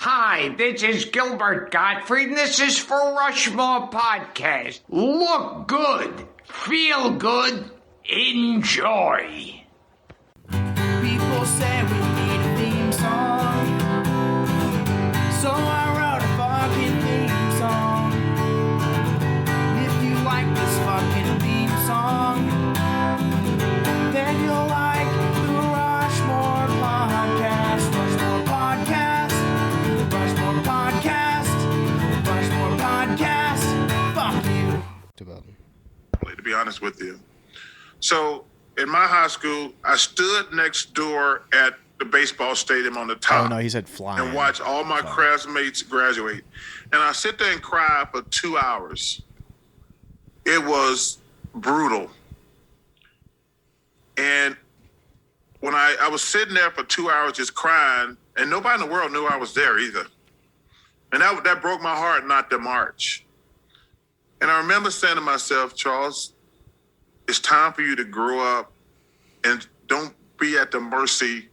Hi, this is Gilbert Gottfried, and this is for Rushmore Podcast. Look good, feel good, enjoy. People say we need a theme song, so I wrote a fucking theme song. If you like this fucking theme song, then you'll like the Rushmore Podcast. Rushmore Podcast, Rushmore Podcast, Rushmore Podcast. Fuck you. To be honest with you. So in my high school, I stood next door at the baseball stadium on the top. Oh, no, he said flying. And watch all my classmates graduate. And I sit there and cry for 2 hours. It was brutal. And when I was sitting there for 2 hours just crying, and nobody in the world knew I was there either. And that broke my heart not to march. And I remember saying to myself, Charles, it's time for you to grow up and don't be at the mercy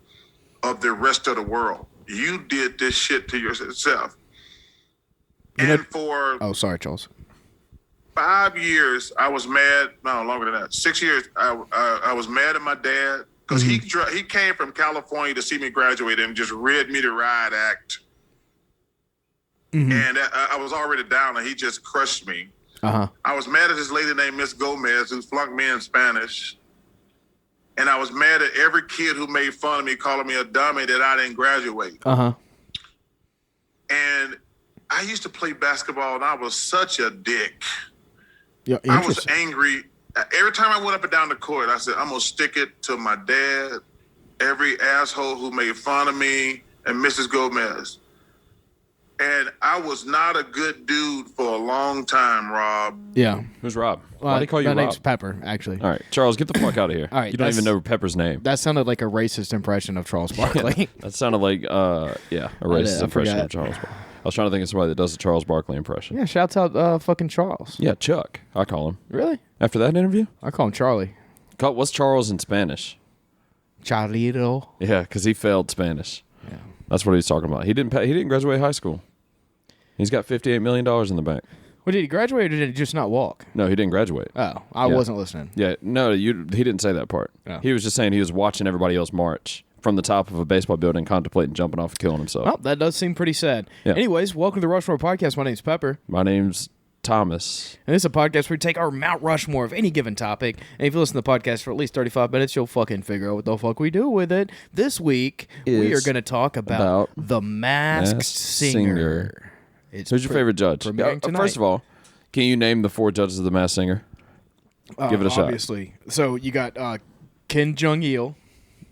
of the rest of the world. You did this shit to yourself. Oh, sorry, Charles. 5 years, I was mad. No, longer than that. 6 years, I was mad at my dad because he came from California to see me graduate and just read me the riot act. And I was already down, and he just crushed me. I was mad at this lady named Miss Gomez who flunked me in Spanish. And I was mad at every kid who made fun of me, calling me a dummy that I didn't graduate. And I used to play basketball, and I was such a dick. Yeah, I was angry. Every time I went up and down the court, I said, I'm going to stick it to my dad, every asshole who made fun of me, and Mrs. Gomez. And I was not a good dude for a long time, Rob. Yeah. Who's Rob? Why do they call you Rob? My name's Pepper, actually. All right, Charles, get the fuck out of here. All right, you don't even know Pepper's name. That sounded like a racist impression of Charles Barkley. That sounded like, a racist impression of Charles Barkley. I was trying to think of somebody that does a Charles Barkley impression. Yeah, shouts out fucking Charles. Yeah, Chuck. I call him. Really? After that interview? I call him Charlie. What's Charles in Spanish? Charlito. Yeah, because he failed Spanish. Yeah. That's what he's talking about. He didn't graduate high school. He's got $58 million in the bank. Well, did he graduate or did he just not walk? No, he didn't graduate. Oh, I wasn't listening. Yeah, no, he didn't say that part. Oh. He was just saying he was watching everybody else march from the top of a baseball building, contemplating jumping off and killing himself. Well, that does seem pretty sad. Yeah. Anyways, welcome to the Rushmore Podcast. My name's Pepper. My name's Thomas. And this is a podcast where we take our Mount Rushmore of any given topic. And if you listen to the podcast for at least 35 minutes, you'll fucking figure out what the fuck we do with it. This week, we are going to talk about The Masked Singer. Who's your favorite judge? First of all, can you name the 4 judges of The Masked Singer? Give it a shot. Obviously. So you got Kim Jong-il.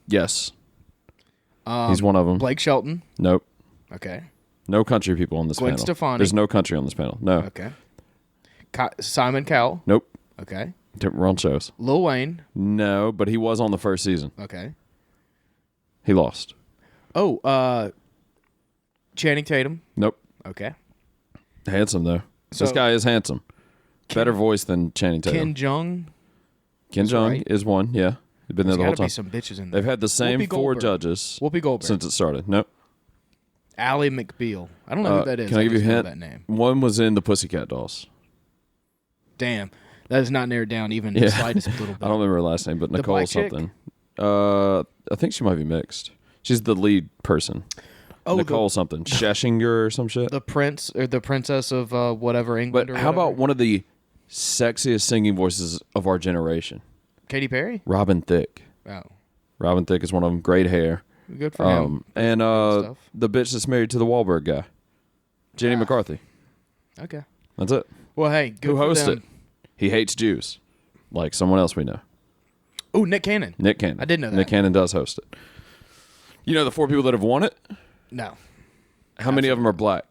Yes. He's one of them. Blake Shelton. Nope. Okay. No country people on this Gwen panel. Stefani. There's no country on this panel. No. Okay. Simon Cowell. Nope. Okay. Wrong shows. Lil Wayne. No, but he was on the first season. Okay. He lost. Oh, Channing Tatum. Nope. Okay. Handsome, though. So, this guy is handsome. Better voice than Channing Tatum. Kim Jong right. is one, yeah. He's been there the whole time. There's got to be some bitches in there. They've had the same Whoopi 4 Goldberg. judges Whoopi Goldberg. since it started. Nope. Ally McBeal. I don't know who that is. Can I give you a just know hint? that name. One was in the Pussycat Dolls. Damn. That is not narrowed down even the slightest little bit. I don't remember her last name, but The Nicole black chick? something. I think she might be mixed. She's the lead person. Oh, Nicole something. Sheshinger or some shit. The prince or the princess of whatever England. But or how whatever. about one of the sexiest singing voices of our generation? Katy Perry? Robin Thicke. Oh, Robin Thicke is one of them. Great hair. good for him. And stuff. the bitch that's married to the Wahlberg guy, Jenny McCarthy. Okay. That's it. Well, hey, good Who for hosts them. it? He hates Jews, like someone else we know. Oh, Nick Cannon. Nick Cannon. I didn't know that. Nick Cannon does host it. You know the 4 people that have won it? No. How many of them are black?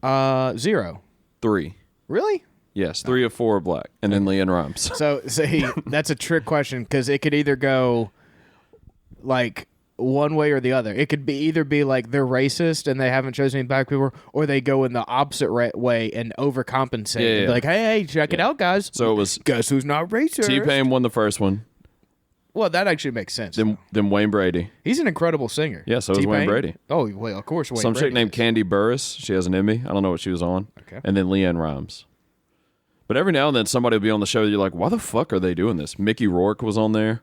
0. 3. Really? Yes, 3 of 4 are black, and then Leanne Rhymes. So, see, that's a trick question because it could either go like one way or the other. It could be either be like they're racist and they haven't chosen any black people, or they go in the opposite way and overcompensate. Yeah, And be yeah. like, hey, check it out, guys. So it was Guess who's not racist? T-Pain won the first one. Well, that actually makes sense. Then Wayne Brady. He's an incredible singer. Yeah, so is Wayne Brady. Oh, well, of course, Wayne Some Brady chick named Candy Burris. She has an Emmy. I don't know what she was on. Okay. And then Leanne Rimes. But every now and then somebody will be on the show. You're like, why the fuck are they doing this? Mickey Rourke was on there.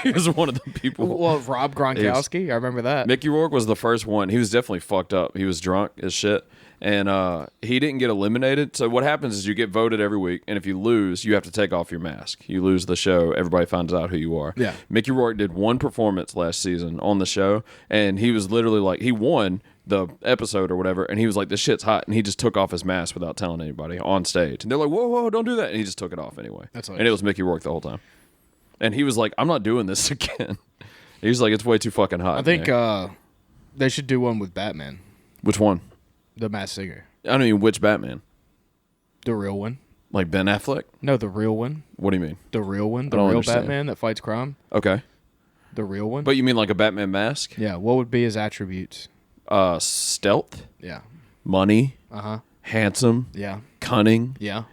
He was one of the people. Well, Rob Gronkowski. I remember that. Mickey Rourke was the first one. He was definitely fucked up. He was drunk as shit. And he didn't get eliminated. So what happens is you get voted every week, and if you lose, you have to take off your mask. You lose the show, everybody finds out who you are. Yeah. Mickey Rourke did one performance last season on the show, and he was literally like, he won the episode or whatever, and he was like, this shit's hot, and he just took off his mask without telling anybody on stage. And they're like, whoa, don't do that. And he just took it off anyway. And it was Mickey Rourke the whole time. And he was like, I'm not doing this again. He was like, it's way too fucking hot. I think they should do one with Batman. Which one? The Masked Singer. I don't mean which Batman. The real one. Like Ben Affleck? No, the real one. What do you mean? The real one. The don't real understand. Batman that fights crime. Okay. The real one. But you mean like a Batman mask? Yeah, what would be his attributes? Stealth, Yeah. money, Uh-huh. handsome, Yeah. cunning, Yeah.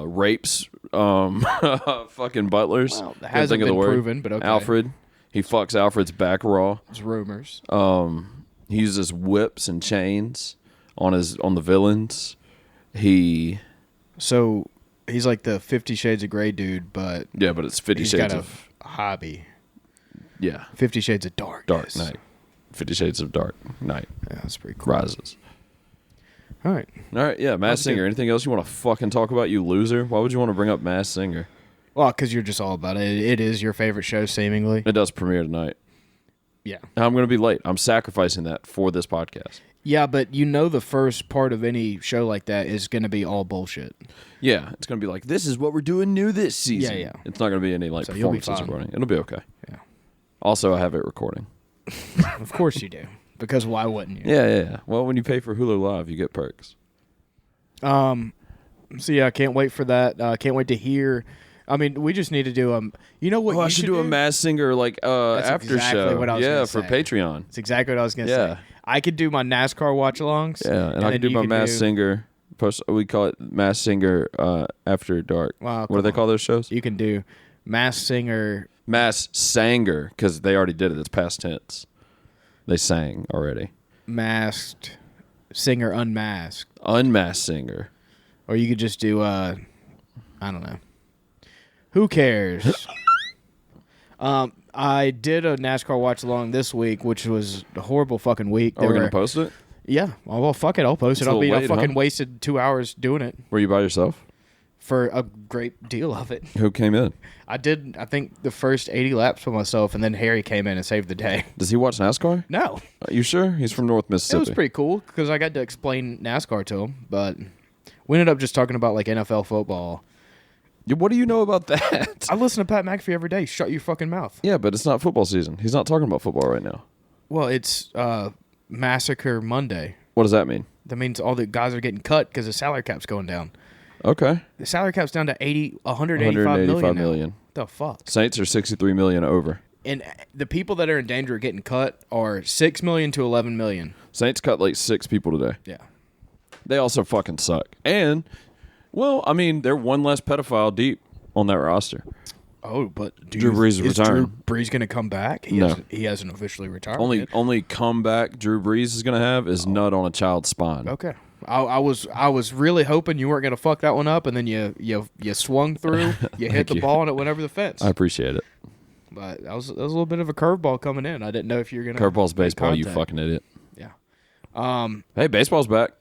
rapes, fucking butlers. Well, that Couldn't hasn't think of the been word. proven, but okay. Alfred. He fucks Alfred's back raw. It's rumors. He uses whips and chains on the villains. He So he's like the 50 Shades of Grey dude, but but it's 50 he's Shades got of a hobby. 50 Shades of Dark. Dark Night. 50 Shades of Dark Night Yeah, that's pretty cool. rises. All right. All right, yeah, Masked Singer. Anything else you want to fucking talk about, you loser? Why would you want to bring up Masked Singer? Well, because you're just all about it. It is your favorite show, seemingly. It does premiere tonight. Yeah. I'm going to be late. I'm sacrificing that for this podcast. Yeah, but you know the first part of any show like that is going to be all bullshit. Yeah, it's going to be like, this is what we're doing new this season. Yeah. It's not going to be any like So you'll be performances fine. recording. It'll be okay. Yeah. Also, I have it recording. Of course you do. Because why wouldn't you? Yeah. Well, when you pay for Hulu Live, you get perks. So yeah, I can't wait for that. Can't wait to hear. I mean, we just need to do you know what? Oh, you I should do a Masked Singer after exactly show. what I was gonna for say. Patreon. That's exactly what I was gonna Yeah. say. I could do my NASCAR watch-alongs. Yeah, and I can do my Masked Singer. We call it Masked Singer After Dark. Wow, What do they call those shows? You can do Masked Singer. Masked Sanger, because they already did it. It's past tense. They sang already. Masked Singer Unmasked. Unmasked Singer. Or you could just do I don't know. Who cares? I did a NASCAR watch along this week, which was a horrible fucking week. Are we going to post it? Yeah. Well, fuck it. I'll post It's it. a little I late, fucking huh? wasted 2 hours doing it Were you by yourself? for a great deal of it. Who came in? I think, the first 80 laps for myself, and then Harry came in and saved the day. Does he watch NASCAR? No. You sure? He's from North It Mississippi. was pretty cool because I got to explain NASCAR to him, but we ended up just talking about like NFL football. What do you know about that? I listen to Pat McAfee every day. Shut your fucking mouth. Yeah, but it's not football season. He's not talking about football right now. Well, it's Massacre Monday. What does that mean? That means all the guys are getting cut because the salary cap's going down. Okay. The salary cap's down to 185 185 million. million. What the fuck? Saints are 63 million over. And the people that are in danger of getting cut are 6 million to 11 million. Saints cut like 6 people today. Yeah. They also fucking suck. And, well, I mean, they're one less pedophile deep on that roster. Oh, but Drew Brees is retiring. Drew Brees going to come back? No. He hasn't officially retired. Only comeback Drew Brees is going to have is nut on a child's spine. Okay. I was really hoping you weren't going to fuck that one up, and then you swung through, you hit the you. ball, and it went over the fence. I appreciate it. But that was a little bit of a curveball coming in. I didn't know if you were going to. Curveball's baseball, you contact. fucking idiot. Yeah. Hey, baseball's back.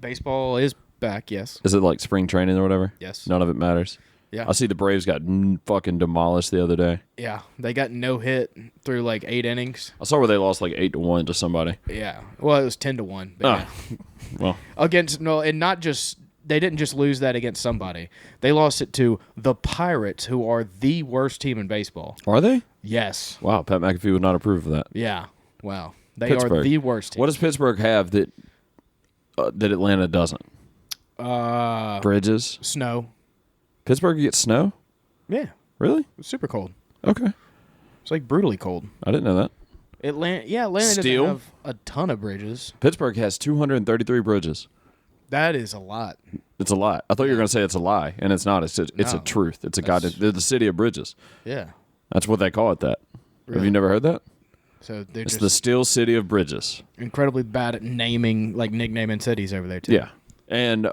Baseball is back, yes. Is it like spring training or whatever? Yes. None of it matters. Yeah. I see the Braves got fucking demolished the other day. Yeah. They got no hit through like 8 innings. I saw where they lost like 8-1 to somebody. Yeah. Well, it was 10-1. But yeah. Well, They didn't just lose that against somebody. They lost it to the Pirates, wwho are the worst team in baseball. are they? Yes. Wow, Pat McAfee would not approve of that. Yeah. Wow. They are Pittsburgh. the worst team. What does Pittsburgh have that Atlanta doesn't? Bridges. Snow. Pittsburgh gets snow? Yeah. Really? It's super cold. Okay. It's like brutally cold. I didn't know that. Atlanta Steel? doesn't have a ton of bridges. Pittsburgh has 233 bridges. That is a lot. It's a lot. I thought you were going to say it's a lie, and it's not. It's a No. truth. It's a goddamn. They're the city of bridges. Yeah. That's what they call it. That. Have Really? you never heard that? So they're It's just the Steel City of Bridges. incredibly bad at naming, like nicknaming cities over there too. Yeah, and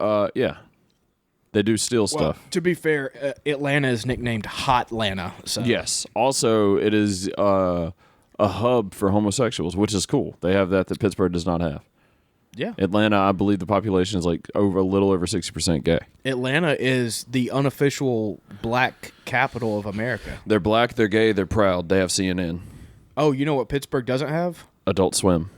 they do steel Well, stuff. to be fair, Atlanta is nicknamed Hotlanta. So Yes. Also, it is a hub for homosexuals, which is cool. They have that Pittsburgh does not have. yeah. Atlanta, I believe the population is like a little over 60% gay. Atlanta is the unofficial black capital of America. They're black, they're gay, they're proud. They have CNN, Oh, you know what Pittsburgh doesn't have? Adult Swim,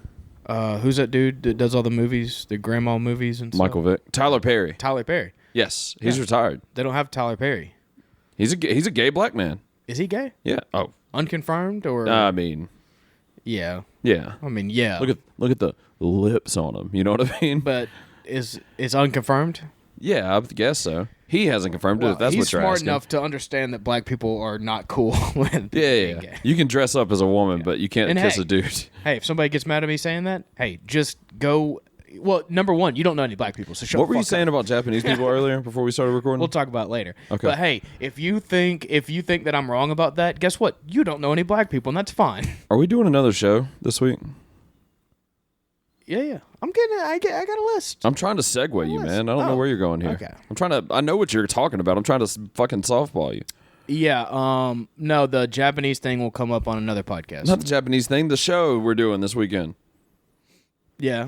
Who's that dude that does all the movies, the grandma movies and stuff? Michael Vick, Tyler Perry. Tyler Perry. Yes, he's retired. They don't have Tyler Perry. He's a gay black man. Is he gay? Yeah. Oh, Unconfirmed or? I mean, yeah. yeah. I mean, yeah. Look at the lips on him. You know what I mean? But is unconfirmed? Yeah, I guess so. He hasn't confirmed it. If that's he's what you're smart asking. enough to understand that black people are not cool with being Yeah. gay. You can dress up as a woman, but you can't And kiss hey, a dude. Hey, if somebody gets mad at me saying that, hey, just go. Well, number one, you don't know any black people, so shut What the were you fuck saying up. about Japanese people earlier before we started recording? We'll talk about it later. Okay. But hey, if you think that I'm wrong about that, guess what? You don't know any black people, and that's fine. Are we doing another show this week? Yeah. I got a list. I'm trying to segue you, list. man. I don't know Oh, where you're going here. okay. I know what you're talking about. I'm trying to fucking softball you. Yeah. No, the Japanese thing will come up on another podcast. Not the Japanese thing, the show we're doing this weekend. Yeah.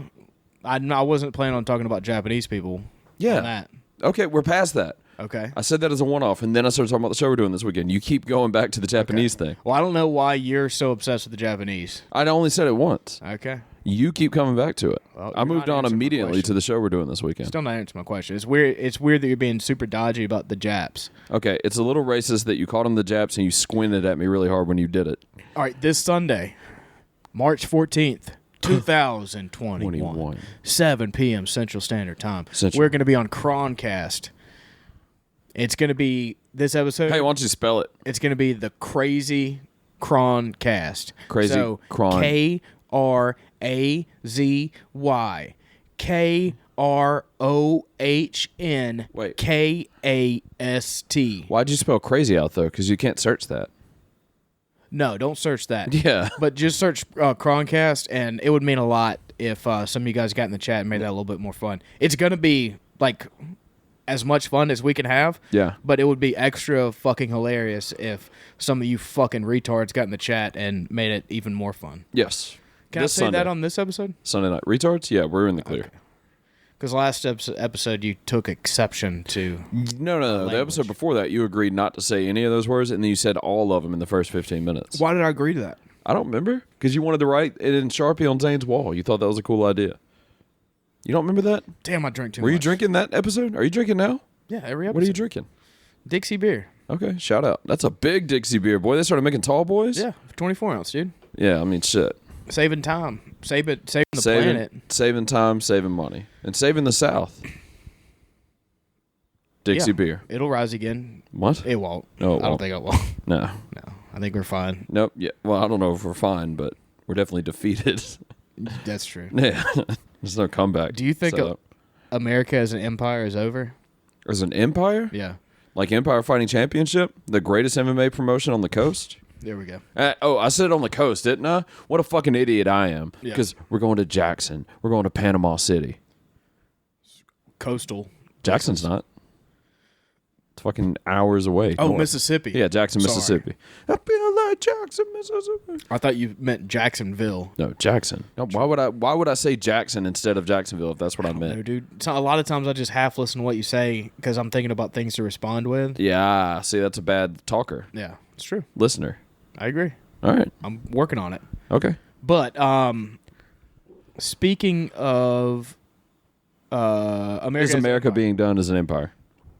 I wasn't planning on talking about Japanese people. Yeah. On that. Okay, we're past that. Okay. I said that as a one-off, and then I started talking about the show we're doing this weekend. You keep going back to the Japanese thing. Well, I don't know why you're so obsessed with the Japanese. I only said it once. Okay. You keep coming back to it. Well, I you're moved not on answering my immediately question. to the show we're doing this weekend. Still not answering my question. It's weird. It's weird that you're being super dodgy about the Japs. Okay, it's a little racist that you called them the Japs and you squinted at me really hard when you did it. All right, this Sunday, March 14th, 2021, 21. 7 p.m. Central Standard Time. Central. We're going to be on Croncast. It's going to be this episode. Hey, why don't you spell it? It's going to be the Crazy Croncast. Crazy so, Cron. Krazy. Wait. KROHNKAST. Why'd you spell crazy out, though? Because you can't search that. No, don't search that. Yeah. But just search Croncast, and it would mean a lot if some of you guys got in the chat and made that a little bit more fun. It's going to be, like, as much fun as we can have. Yeah. But it would be extra fucking hilarious if some of you fucking retards got in the chat and made it even more fun. Yes. Can This I say Sunday. that on this episode? Sunday night. Retards? Yeah, we're in the clear. Because last episode you took exception to. No. The Language. episode before that, you agreed not to say any of those words, and then you said all of them in the first 15 minutes. Why did I agree to that? I don't remember. Because you wanted to write it in Sharpie on Zane's wall. You thought that was a cool idea. You don't remember that? Damn, I drank too much. Were you drinking that episode? Are you drinking now? Yeah, every episode. What are you drinking? Dixie beer. Okay, shout out. That's a big Dixie beer, boy. They started making tall boys? Yeah, 24 ounce, dude. Yeah, I mean, shit. Saving time. Saving the planet. Saving time, saving money, and saving the South. Dixie Yeah. beer. It'll rise again. What? It won't. No, it I don't won't. think it will. No. No, I think we're fine. Nope. Yeah. Well, I don't know if we're fine, but we're definitely defeated. That's true. Yeah. There's no comeback. Do you think So, America as an empire is over? there's an Empire? Yeah. Like Empire Fighting Championship? The greatest MMA promotion on the coast? There we go. I said it on the coast, didn't I? What a fucking idiot I am. Yeah. Because we're going to Jackson. We're going to Panama City. Coastal. Jackson's not. It's fucking hours away. Oh, north. Mississippi. Yeah, Jackson, Sorry. Mississippi. I feel like Jackson, Mississippi. I thought you meant Jacksonville. No, Jackson. No, why would I say Jackson instead of Jacksonville if that's what I meant? No, dude. So a lot of times I just half listen to what you say because I'm thinking about things to respond with. Yeah, see, that's a bad talker. Yeah, it's true. Listener. I agree. All right. I'm working on it. Okay. But speaking of America, Is as an America empire. being done as an empire?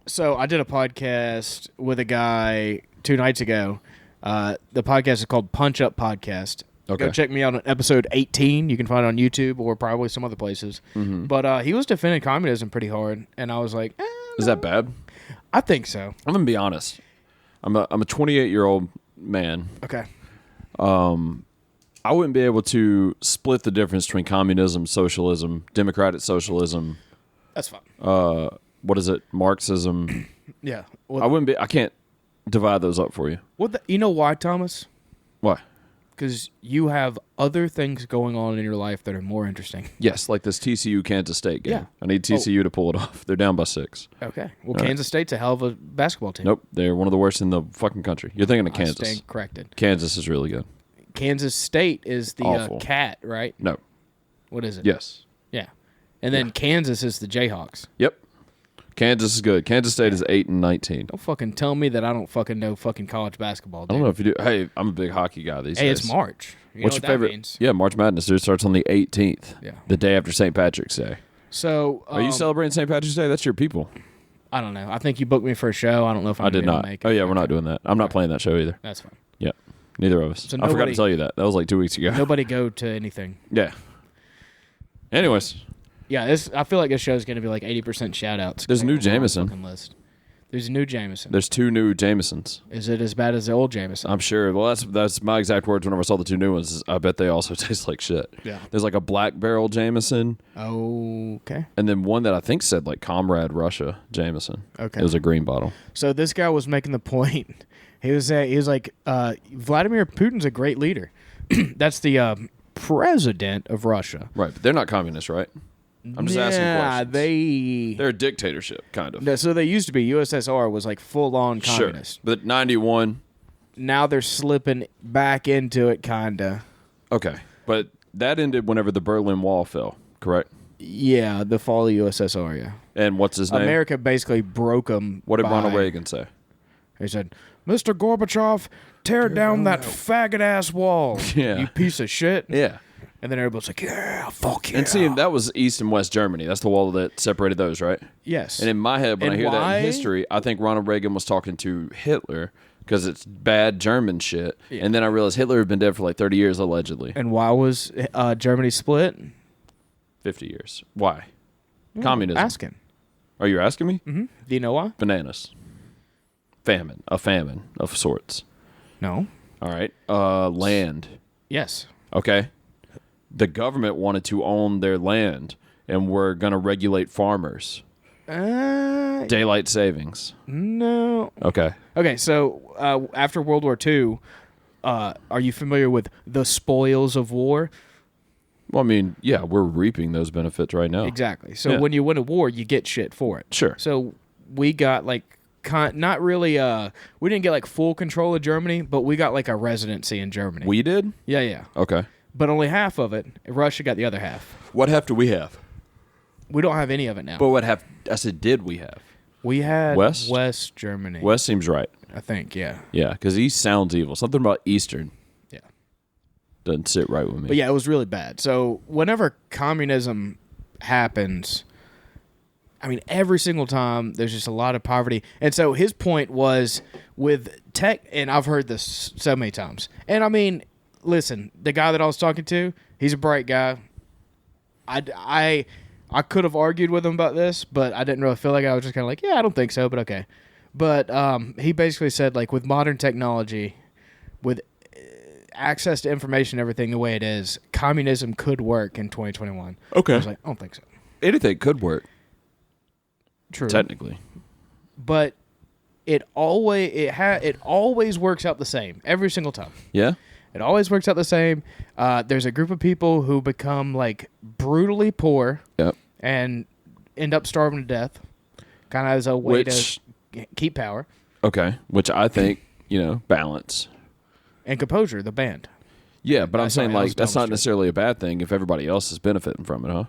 So I did a podcast with a guy 2 nights ago. The podcast is called Punch Up Podcast. Okay. Go check me out on episode 18. You can find it on YouTube or probably some other places. Mm-hmm. But he was defending communism pretty hard, and I was like, Is that bad? I think so. I'm gonna be honest. I'm a 28-year-old man. Okay. I wouldn't be able to split the difference between communism, socialism, democratic socialism. That's fine. What is it? Marxism. Yeah. I wouldn't be. I can't divide those up for you. You know why, Thomas? Why? Because you have other things going on in your life that are more interesting. Yes, like this TCU Kansas State game. Yeah. I need TCU to pull it off. They're down by 6. Okay. Well, Kansas State's a hell of a basketball team. Nope, they're one of the worst in the fucking country. You're thinking of I Kansas. stand corrected. Kansas is really good. Kansas State is the Awful. Cat, right? No. What is it? Yes. Yeah. And then Kansas is the Jayhawks. Yep. Kansas is good. Kansas State is 8-19. Don't fucking tell me that I don't fucking know fucking college basketball, dude. I don't know if you do. Hey, I'm a big hockey guy these days. Hey, it's March. You What's know your what that favorite? means. Yeah, March Madness. It starts on the 18th. Yeah. The day after St. Patrick's Day. So, Are you celebrating St. Patrick's Day? That's your people. I don't know. I think you booked me for a show. I don't know if I'm I did gonna not. make it. Oh, yeah, we're not doing that. I'm not playing that show either. That's fine. Yeah. Neither of us. So I forgot to nobody- tell you that. That was like 2 weeks ago. Nobody go to anything. Yeah. Anyways, Yeah, I feel like this show is going to be like 80% shout-outs. There's a new on the Jameson. fucking list. There's a new Jameson. there's 2 new Jamesons. Is it as bad as the old Jameson? I'm sure. Well, that's my exact words whenever I saw the 2 new ones. Is I bet they also taste like shit. Yeah. There's like a black barrel Jameson, Okay. and then one that I think said like Comrade Russia Jameson. Okay. It was a green bottle. So this guy was making the point. He was like, Vladimir Putin's a great leader. That's the president of Russia. Right, but they're not communists, right? I'm just asking questions. They're a dictatorship, kind of. No, so they used to be. USSR was like full-on communist. Sure. But 91, Now they're slipping back into it, kinda. okay. But that ended whenever the Berlin Wall fell, correct? Yeah, the fall of USSR, yeah. And what's his name? America basically broke them. What did Ronald Reagan say? He said, Mr. Gorbachev, tear down that faggot-ass wall, Yeah. you piece of shit. Yeah. And then everybody's like, yeah, fuck yeah. And see, that was East and West Germany. That's the wall that separated those, right? Yes. And in my head, when And I hear that why? in history, I think Ronald Reagan was talking to Hitler because it's bad German shit. Yeah. And then I realized Hitler had been dead for like 30 years, allegedly. And why was Germany split? 50 years. Why? Communism. Asking. Are you asking me? Mm-hmm. Do you know why? Bananas. Famine. A famine of sorts. No. All right. Land. Yes. Okay. The government wanted to own their land and were going to regulate farmers. Daylight savings. No. Okay. Okay, so after World War II, are you familiar with the spoils of war? Well, I mean, yeah, we're reaping those benefits right now. Exactly. So Yeah. when you win a war, you get shit for it. Sure. So we got like not really we didn't get like full control of Germany, but we got like a residency in Germany. We did? yeah. Okay. But only half of it. Russia got the other half. What half do we have? We don't have any of it now. But what half? I said, did we have? We had West? West Germany. West seems right. I think, yeah. Yeah, because East sounds evil. Something about Eastern Yeah. doesn't sit right with me. But yeah, it was really bad. So whenever communism happens, I mean, every single time there's just a lot of poverty. And so his point was with tech, and I've heard this so many times. And I mean, listen, the guy that I was talking to, he's a bright guy. I could have argued with him about this, but I didn't really feel like I was just kind of like, yeah, I don't think so, but okay. But he basically said, like, with modern technology, with access to information and everything the way it is, communism could work in 2021. Okay. I was like, I don't think so. Anything could work, True. technically. But it always works out the same every single time. Yeah? It always works out the same. There's a group of people who become like brutally poor Yep. and end up starving to death, kind of as a way to keep power Okay. Which I think, balance. and composure. The band. Yeah, but I'm That's not- saying, that was like, that's dumb not shit. necessarily a bad thing if everybody else is benefiting from it, huh?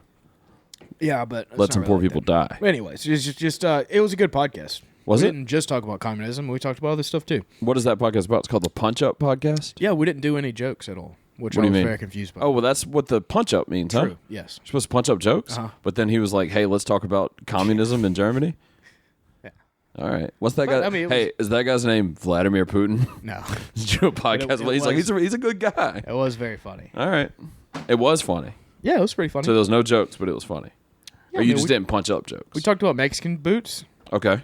Yeah, but Let some poor people die. Anyways, it's just it was a good podcast. Was we it? didn't just talk about communism. We talked about other stuff too. What is that podcast about? It's called the Punch Up Podcast? Yeah, we didn't do any jokes at all, which What I do you was mean? very confused by. Oh, well, that's what the punch up means, huh? true. Yes. You're supposed to punch up jokes? Uh-huh. But then he was like, hey, let's talk about communism in Germany? Yeah. All right. What's that But, guy? I mean, it hey, is that guy's name Vladimir Putin? No, Did you do a podcast? it Well, he's like, was- he's a good guy. it was very funny. All right. It was funny. Yeah, it was pretty funny. So there was no jokes, but it was funny. Yeah, or I you mean, just we- didn't punch up jokes. We talked about Mexican boots. Okay.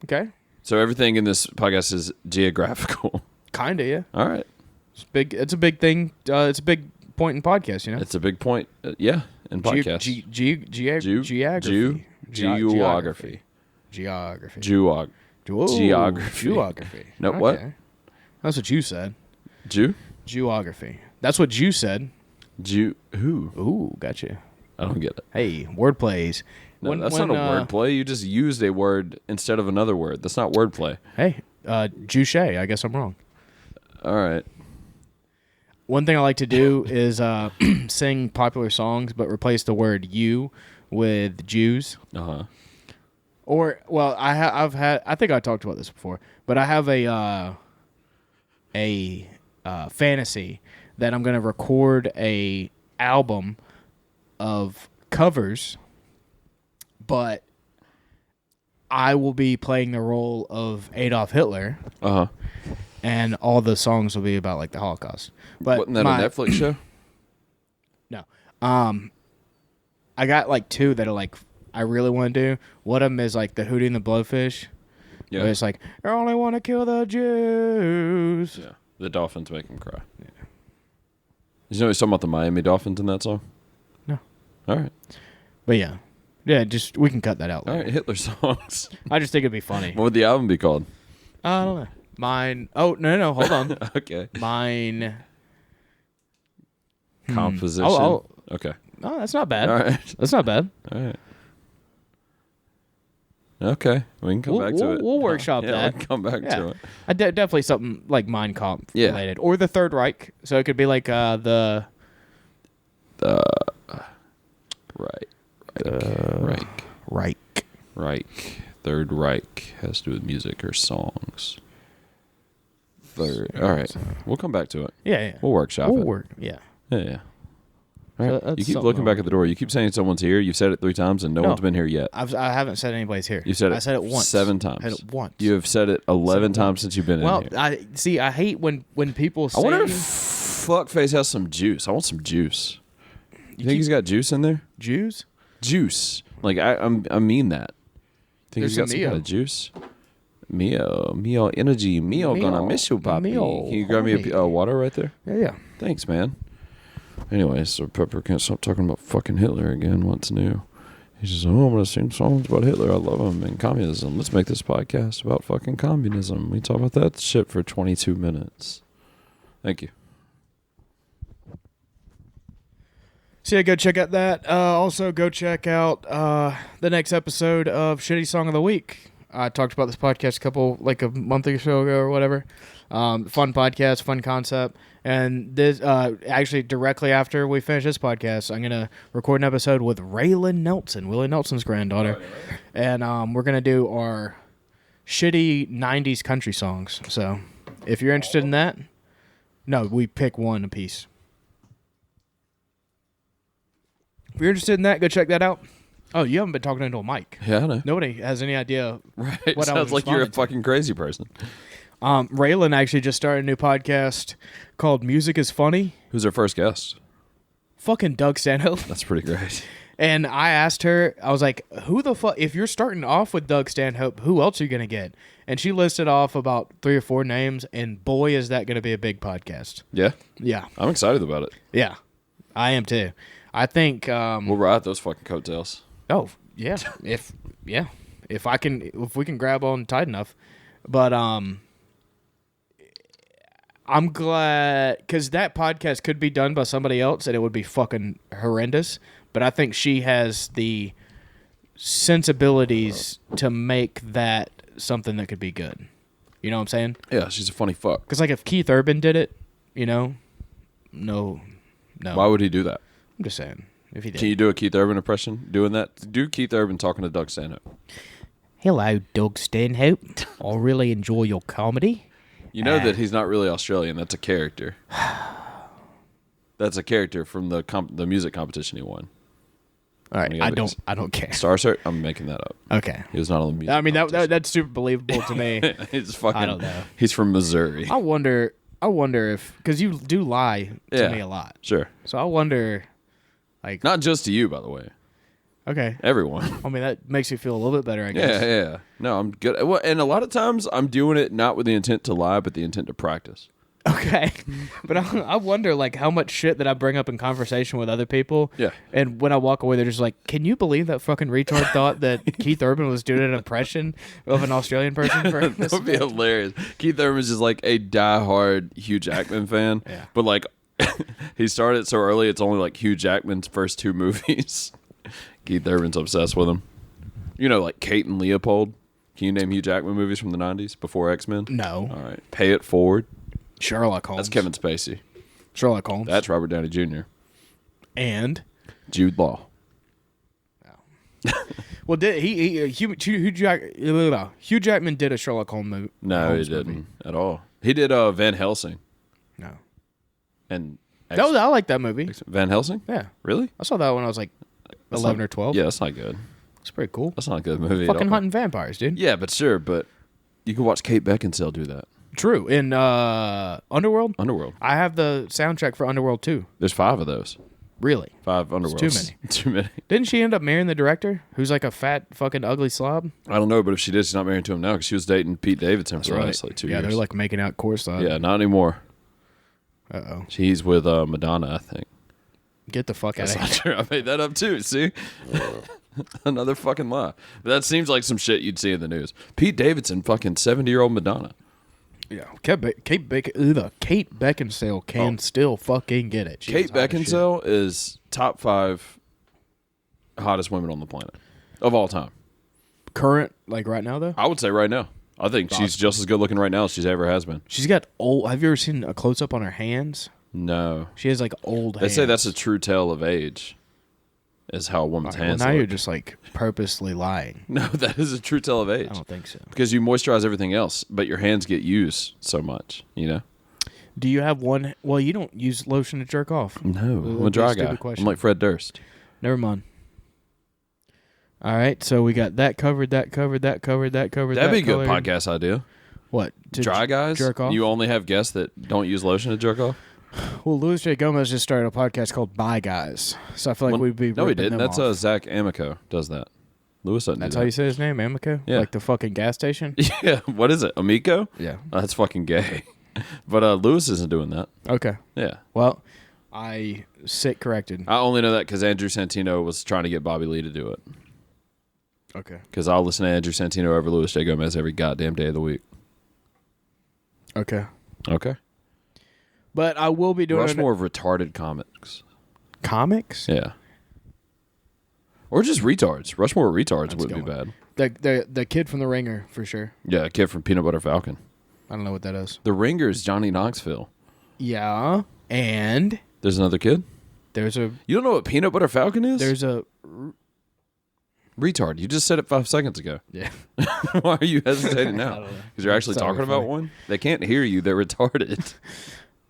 Okay. So everything in this podcast is geographical. Kinda, yeah. All right. It's big. It's a big thing. It's a big point in podcast. You know. It's a big point. Yeah, in podcasts. Geography. Geography. Geography. Whoa, Geography. Geography. No, what? That's what you said. Geography. That's what you said. Who? Ooh, gotcha. I don't get it. Hey, wordplays. No, that's not a wordplay. You just used a word instead of another word. That's not wordplay. Hey, Juche. I guess I'm wrong. All right. One thing I like to do is sing popular songs, but replace the word "you" with "Jews." Or, well, I think I talked about this before, but I have a fantasy that I'm going to record a album of covers, but I will be playing the role of Adolf Hitler. And all the songs will be about like the Holocaust. But wasn't that a Netflix show? No. I got like two that are like I really want to do. One of them is like the Hootie and the Blowfish. Yeah. Where it's like, I only want to kill the Jews. Yeah. The Dolphins make him cry. Yeah. You know he's talking about the Miami Dolphins in that song? No. All right. But yeah. Yeah, just we can cut that out later. All right, Hitler songs. I just think it'd be funny. What would the album be called? I don't know. Mine. Oh, no, hold on. Okay. Mine. Composition. Okay. Oh, that's not bad. All right. That's not bad. All right. Okay. We can come back to it. We'll workshop that. We can come back to it. Definitely something like Mein Kampf related. Or the Third Reich. So it could be like the... Reich. Third Reich has to do with music or songs. All right. We'll come back to it. Yeah. We'll workshop it. Yeah. Yeah. All right. You keep looking back at the door. You keep saying someone's here. You've said it 3 times, and no one's been here yet. I haven't said anybody's here. You said it. I said it once. 7 times. I said it once. You have said it 11 times since you've been in here. Well, I hate when people say... I wonder if Fuckface has some juice. I want some juice. You think he's got juice in there? Juice? Juice. Like, I mean that. Think he's got some kind of juice? Mio energy. Mio gonna miss you, Poppy. Can you grab me a water right there? Yeah. Thanks, man. Anyways, so Pepper can't stop talking about fucking Hitler again. What's new? He says, I'm going to sing songs about Hitler. I love him. And communism. Let's make this podcast about fucking communism. We talk about that shit for 22 minutes. Thank you. So yeah, go check out that. Also, go check out the next episode of Shitty Song of the Week. I talked about this podcast a month or so ago or whatever. Fun podcast, fun concept. And this actually directly after we finish this podcast, I'm gonna record an episode with Raylan Nelson, Willie Nelson's granddaughter, and we're gonna do our shitty '90s country songs. So if you're interested in that, no, we pick one apiece. If you're interested in that, go check that out. Oh, you haven't been talking into a mic. Yeah, I know. Nobody has any idea. Right. What Sounds like you're a fucking crazy person. Raylan actually just started a new podcast called Music is Funny. Who's our first guest? Fucking Doug Stanhope. That's pretty great. And I asked her, I was like, who the fuck, if you're starting off with Doug Stanhope, who else are you going to get? And she listed off about 3 or 4 names, and boy, is that going to be a big podcast. Yeah? Yeah. I'm excited about it. Yeah. I am too. I think... we'll ride those fucking coattails. Oh, yeah. If we can grab on tight enough. But, I'm glad, because that podcast could be done by somebody else, and it would be fucking horrendous. But I think she has the sensibilities to make that something that could be good. You know what I'm saying? Yeah, she's a funny fuck. Because, like, if Keith Urban did it, no. Why would he do that? I'm just saying. If he did. Can you do a Keith Urban impression doing that? Do Keith Urban talking to Doug Stanhope. Hello, Doug Stanhope. I really enjoy your comedy. You know that he's not really Australian. That's a character. That's a character from the music competition he won. All right, I don't care. Star Search? I'm making that up. Okay. He was not on the music. I mean that's super believable to me. He's fucking. I don't know. He's from Missouri. I wonder if, because you do lie to me a lot. Sure. So I wonder, like, not just to you, by the way. Okay. Everyone. I mean, that makes you feel a little bit better, I guess. Yeah. No, I'm good. Well, and a lot of times I'm doing it not with the intent to lie, but the intent to practice. Okay, but I wonder like how much shit that I bring up in conversation with other people. Yeah. And when I walk away, they're just like, "Can you believe that fucking retard thought that Keith Urban was doing an impression of an Australian person for this?" That would be hilarious. Keith Urban's just like a diehard Hugh Jackman fan. Yeah. But like he started so early, it's only like Hugh Jackman's first 2 movies. Keith Urban's obsessed with him. You know, like Kate and Leopold. Can you name Hugh Jackman movies from the 90s before X-Men? No. All right. Pay It Forward. Sherlock Holmes. That's Kevin Spacey. Sherlock Holmes. That's Robert Downey Jr. And Jude Law. well, did Hugh Jackman did a Sherlock Holmes movie? No, he didn't at all. He did Van Helsing. No. And No, I like that movie. Van Helsing? Yeah. Really? I saw that when I was like 11 or 12. Yeah, that's not good. It's pretty cool. That's not a good movie at Fucking all. hunting vampires, dude. Yeah, but sure, but you can watch Kate Beckinsale do that. True. In Underworld? Underworld. I have the soundtrack for Underworld too. There's 5 of those. Really? 5 Underworlds. too many. Too many. Didn't she end up marrying the director, who's like a fat, fucking ugly slob? I don't know, but if she did, she's not married to him now because she was dating Pete Davidson for honestly 2 years. Yeah, they're like making out courtside. Yeah, not anymore. Uh-oh. She's with Madonna, I think. Get the fuck out That's of not here. true. I made that up too. See, another fucking lie. But that seems like some shit you'd see in the news. Pete Davidson, fucking 70-year-old Madonna. Yeah. Kate Beckinsale can still fucking get it. She Kate is hot as shit. Beckinsale is top 5 hottest women on the planet of all time. Current, like right now, though? I would say right now. I think she's just as good looking right now as she's ever has been. She's got old. Have you ever seen a close up on her hands? No. She has like old They hands. say that's a true tale of age, is how a woman's Well, hands now look. you're just like purposely lying. No, that is a true tale of age. I don't think so. Because you moisturize everything else, but your hands get used so much, you know? Do you have one? Well, you don't use lotion to jerk off. No, I'm a That's dry stupid guy. question. I'm like Fred Durst. Never mind. All right, so we got that covered. That'd be a good podcast idea. What? To Dry guys? jerk off? You only have guests that don't use lotion to jerk off? Well, Louis J. Gomez just started a podcast called Bye Guys, so I feel like we'd be No, he ripping didn't. them That's off. Zach Amico does that. Lewis doesn't That's do how that. you say his name, Amico? Yeah. Like the fucking gas station? Yeah, what is it? Amico? Yeah. Oh, that's fucking gay. But Lewis isn't doing that. Okay. Yeah. Well, I sit corrected. I only know that because Andrew Santino was trying to get Bobby Lee to do it. Okay. Because I'll listen to Andrew Santino over Louis J. Gomez every goddamn day of the week. Okay. Okay. But I will be doing Rushmore of retarded comics. comics. Yeah. Or just retards. Rushmore of retards That's wouldn't be going. bad. The kid from The Ringer for sure. Yeah, a kid from Peanut Butter Falcon. I don't know what that is. The Ringer is Johnny Knoxville. Yeah, and There's another kid? there's a You don't know what Peanut Butter Falcon is? there's a Retard. You just said it 5 seconds ago. yeah. Why are you hesitating now? don't know. Because you're actually Sorry, talking about funny. one? They can't hear you. They're retarded.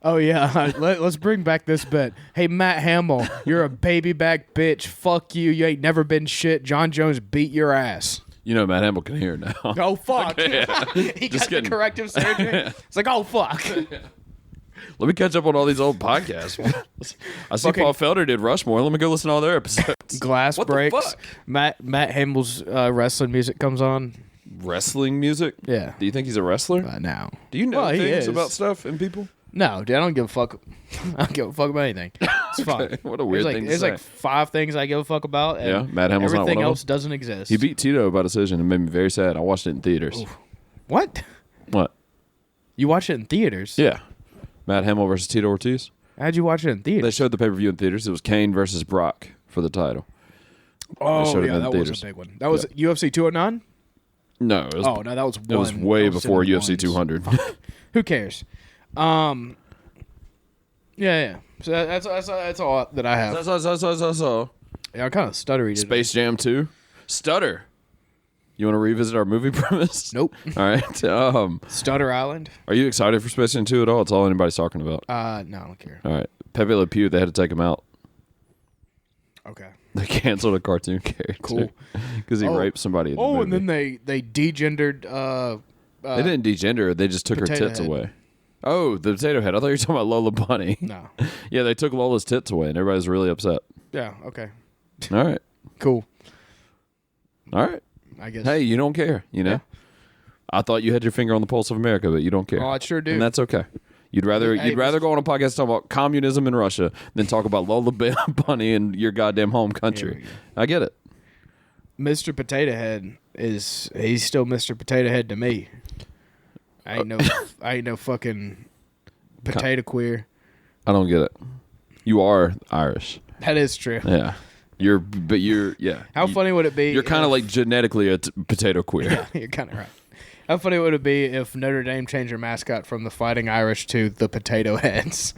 Oh yeah, let's bring back this bit. Hey Matt Hamill, you're a baby back bitch. Fuck you. You ain't never been shit. John Jones beat your ass. You know Matt Hamill can hear now. Oh fuck. He Just got kidding. the corrective surgery. It's like, oh fuck. Let me catch up on all these old podcasts. I see Fucking- Paul Felder did Rushmore. Let me go listen to all their episodes. Glass What the breaks. fuck? Matt Hamill's wrestling music comes on. Wrestling music? Yeah. Do you think he's a wrestler? Now. Do you know Well, he things is. about stuff and people? No, dude, I don't give a fuck. I don't give a fuck about anything. It's fine. What a weird there's like, thing to There's say. like 5 things I give a fuck about. And Yeah, Matt Hamill's not everything one of else them? doesn't exist. He beat Tito by decision and made me very sad. I watched it in theaters. What? What? You watch it in theaters? Yeah. Matt Hamill versus Tito Ortiz. How'd you watch it in They theaters? showed the pay-per-view in theaters. It was Kane versus Brock for the title. Oh, showed it yeah, in that theaters. was a big one. That was UFC 209? No, it was, Oh, no, that was one. it was way I was before in the UFC ones. 200. Who cares? Yeah. So that's all that I have. So. Yeah, I'm kind of stuttery today. Space Jam 2. Stutter. You want to revisit our movie premise? Nope. All right. Stutter Island? Are you excited for Space Jam 2 at all? It's all anybody's talking about. No, I don't care. All right. Pepe Le Pew, they had to take him out. Okay. They canceled a cartoon character. Cool. Because he raped somebody in the movie. and then they degendered. They didn't degender her. They just took her Potato tits Head. away. Oh, the Potato Head. I thought you were talking about Lola Bunny. No. Yeah, they took Lola's tits away, and everybody's really upset. Yeah. Okay. All right. Cool. All right. I guess. Hey, you don't care, you know? Yeah. I thought you had your finger on the pulse of America, but you don't care. Oh, I sure do. And that's okay. You'd rather go on a podcast talk about communism in Russia than talk about Lola Bunny in your goddamn home country. I get it. Mr. Potato Head he's still Mr. Potato Head to me. I ain't no fucking potato queer. I don't get it. You are Irish. That is true. Yeah. How funny would it be? You're kind of like genetically a potato queer. Yeah, you're kind of right. How funny would it be if Notre Dame changed their mascot from the Fighting Irish to the Potato Heads?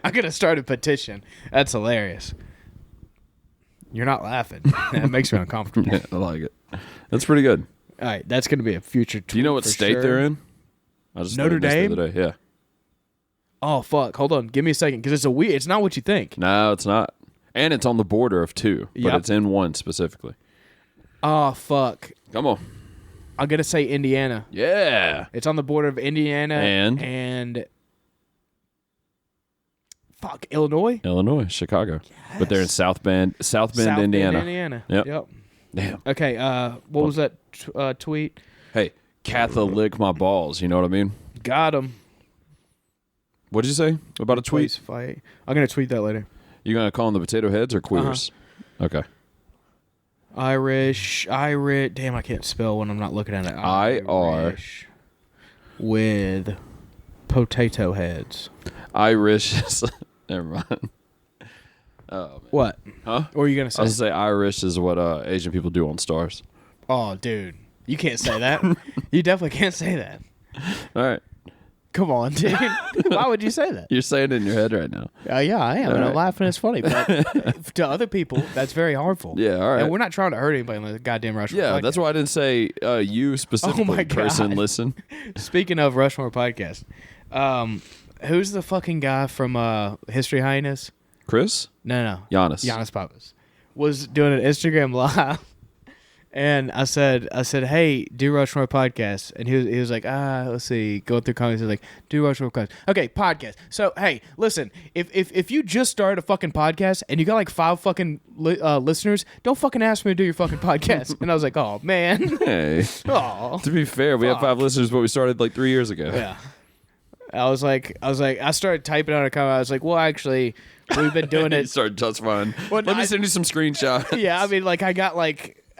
I'm going to start a petition. That's hilarious. You're not laughing. That makes me uncomfortable. Yeah, I like it. That's pretty good. All right, that's going to be a future tweet. Do you know what state they're in? I just Notre Dame? The other day. Yeah. Oh, fuck. Hold on. Give me a second, because it's not what you think. No, it's not. And it's on the border of two, but it's in one specifically. Oh, fuck. Come on. I'm going to say Indiana. Yeah. It's on the border of Indiana and fuck, Illinois? Illinois, Chicago. Yes. But they're in South Bend, Indiana. Yep. Damn. Okay, what was that tweet? Hey, Catholic my balls, you know what I mean? Got him. What'd you say about a tweet? Fight. I'm going to tweet that later. You going to call them the potato heads or queers? Okay. Irish. Damn, I can't spell when I'm not looking at it. Irish with potato heads. Irish. Never mind. Oh, man. What? Huh? What were you going to say? I was going to say Irish is what Asian people do on stars. Oh, dude. You can't say that. You definitely can't say that. All right. Come on, dude. Why would you say that? You're saying it in your head right now. Yeah, I am. And I'm laughing. It's funny. But to other people, that's very harmful. Yeah, all right. And we're not trying to hurt anybody on the goddamn Rushmore podcast. That's why I didn't say you specifically. Oh my God. Person, listen. Speaking of Rushmore podcast, who's the fucking guy from History Highness? Chris? No. Giannis Papas was doing an Instagram live. And I said, hey, do Rushmore podcast. And he was like, let's see, going through comments, he was like, do Rushmore podcast. Okay, podcast. So, hey, listen, if you just started a fucking podcast and you got like 5 fucking listeners, don't fucking ask me to do your fucking podcast. And I was like, oh, man. Hey. Oh. To be fair, we have 5 listeners, but we started like 3 years ago. Yeah. I started typing out a comment. I was like, well, actually, we've been doing it. You started justifying. Well, Let me send you some screenshots. Yeah, I mean, like,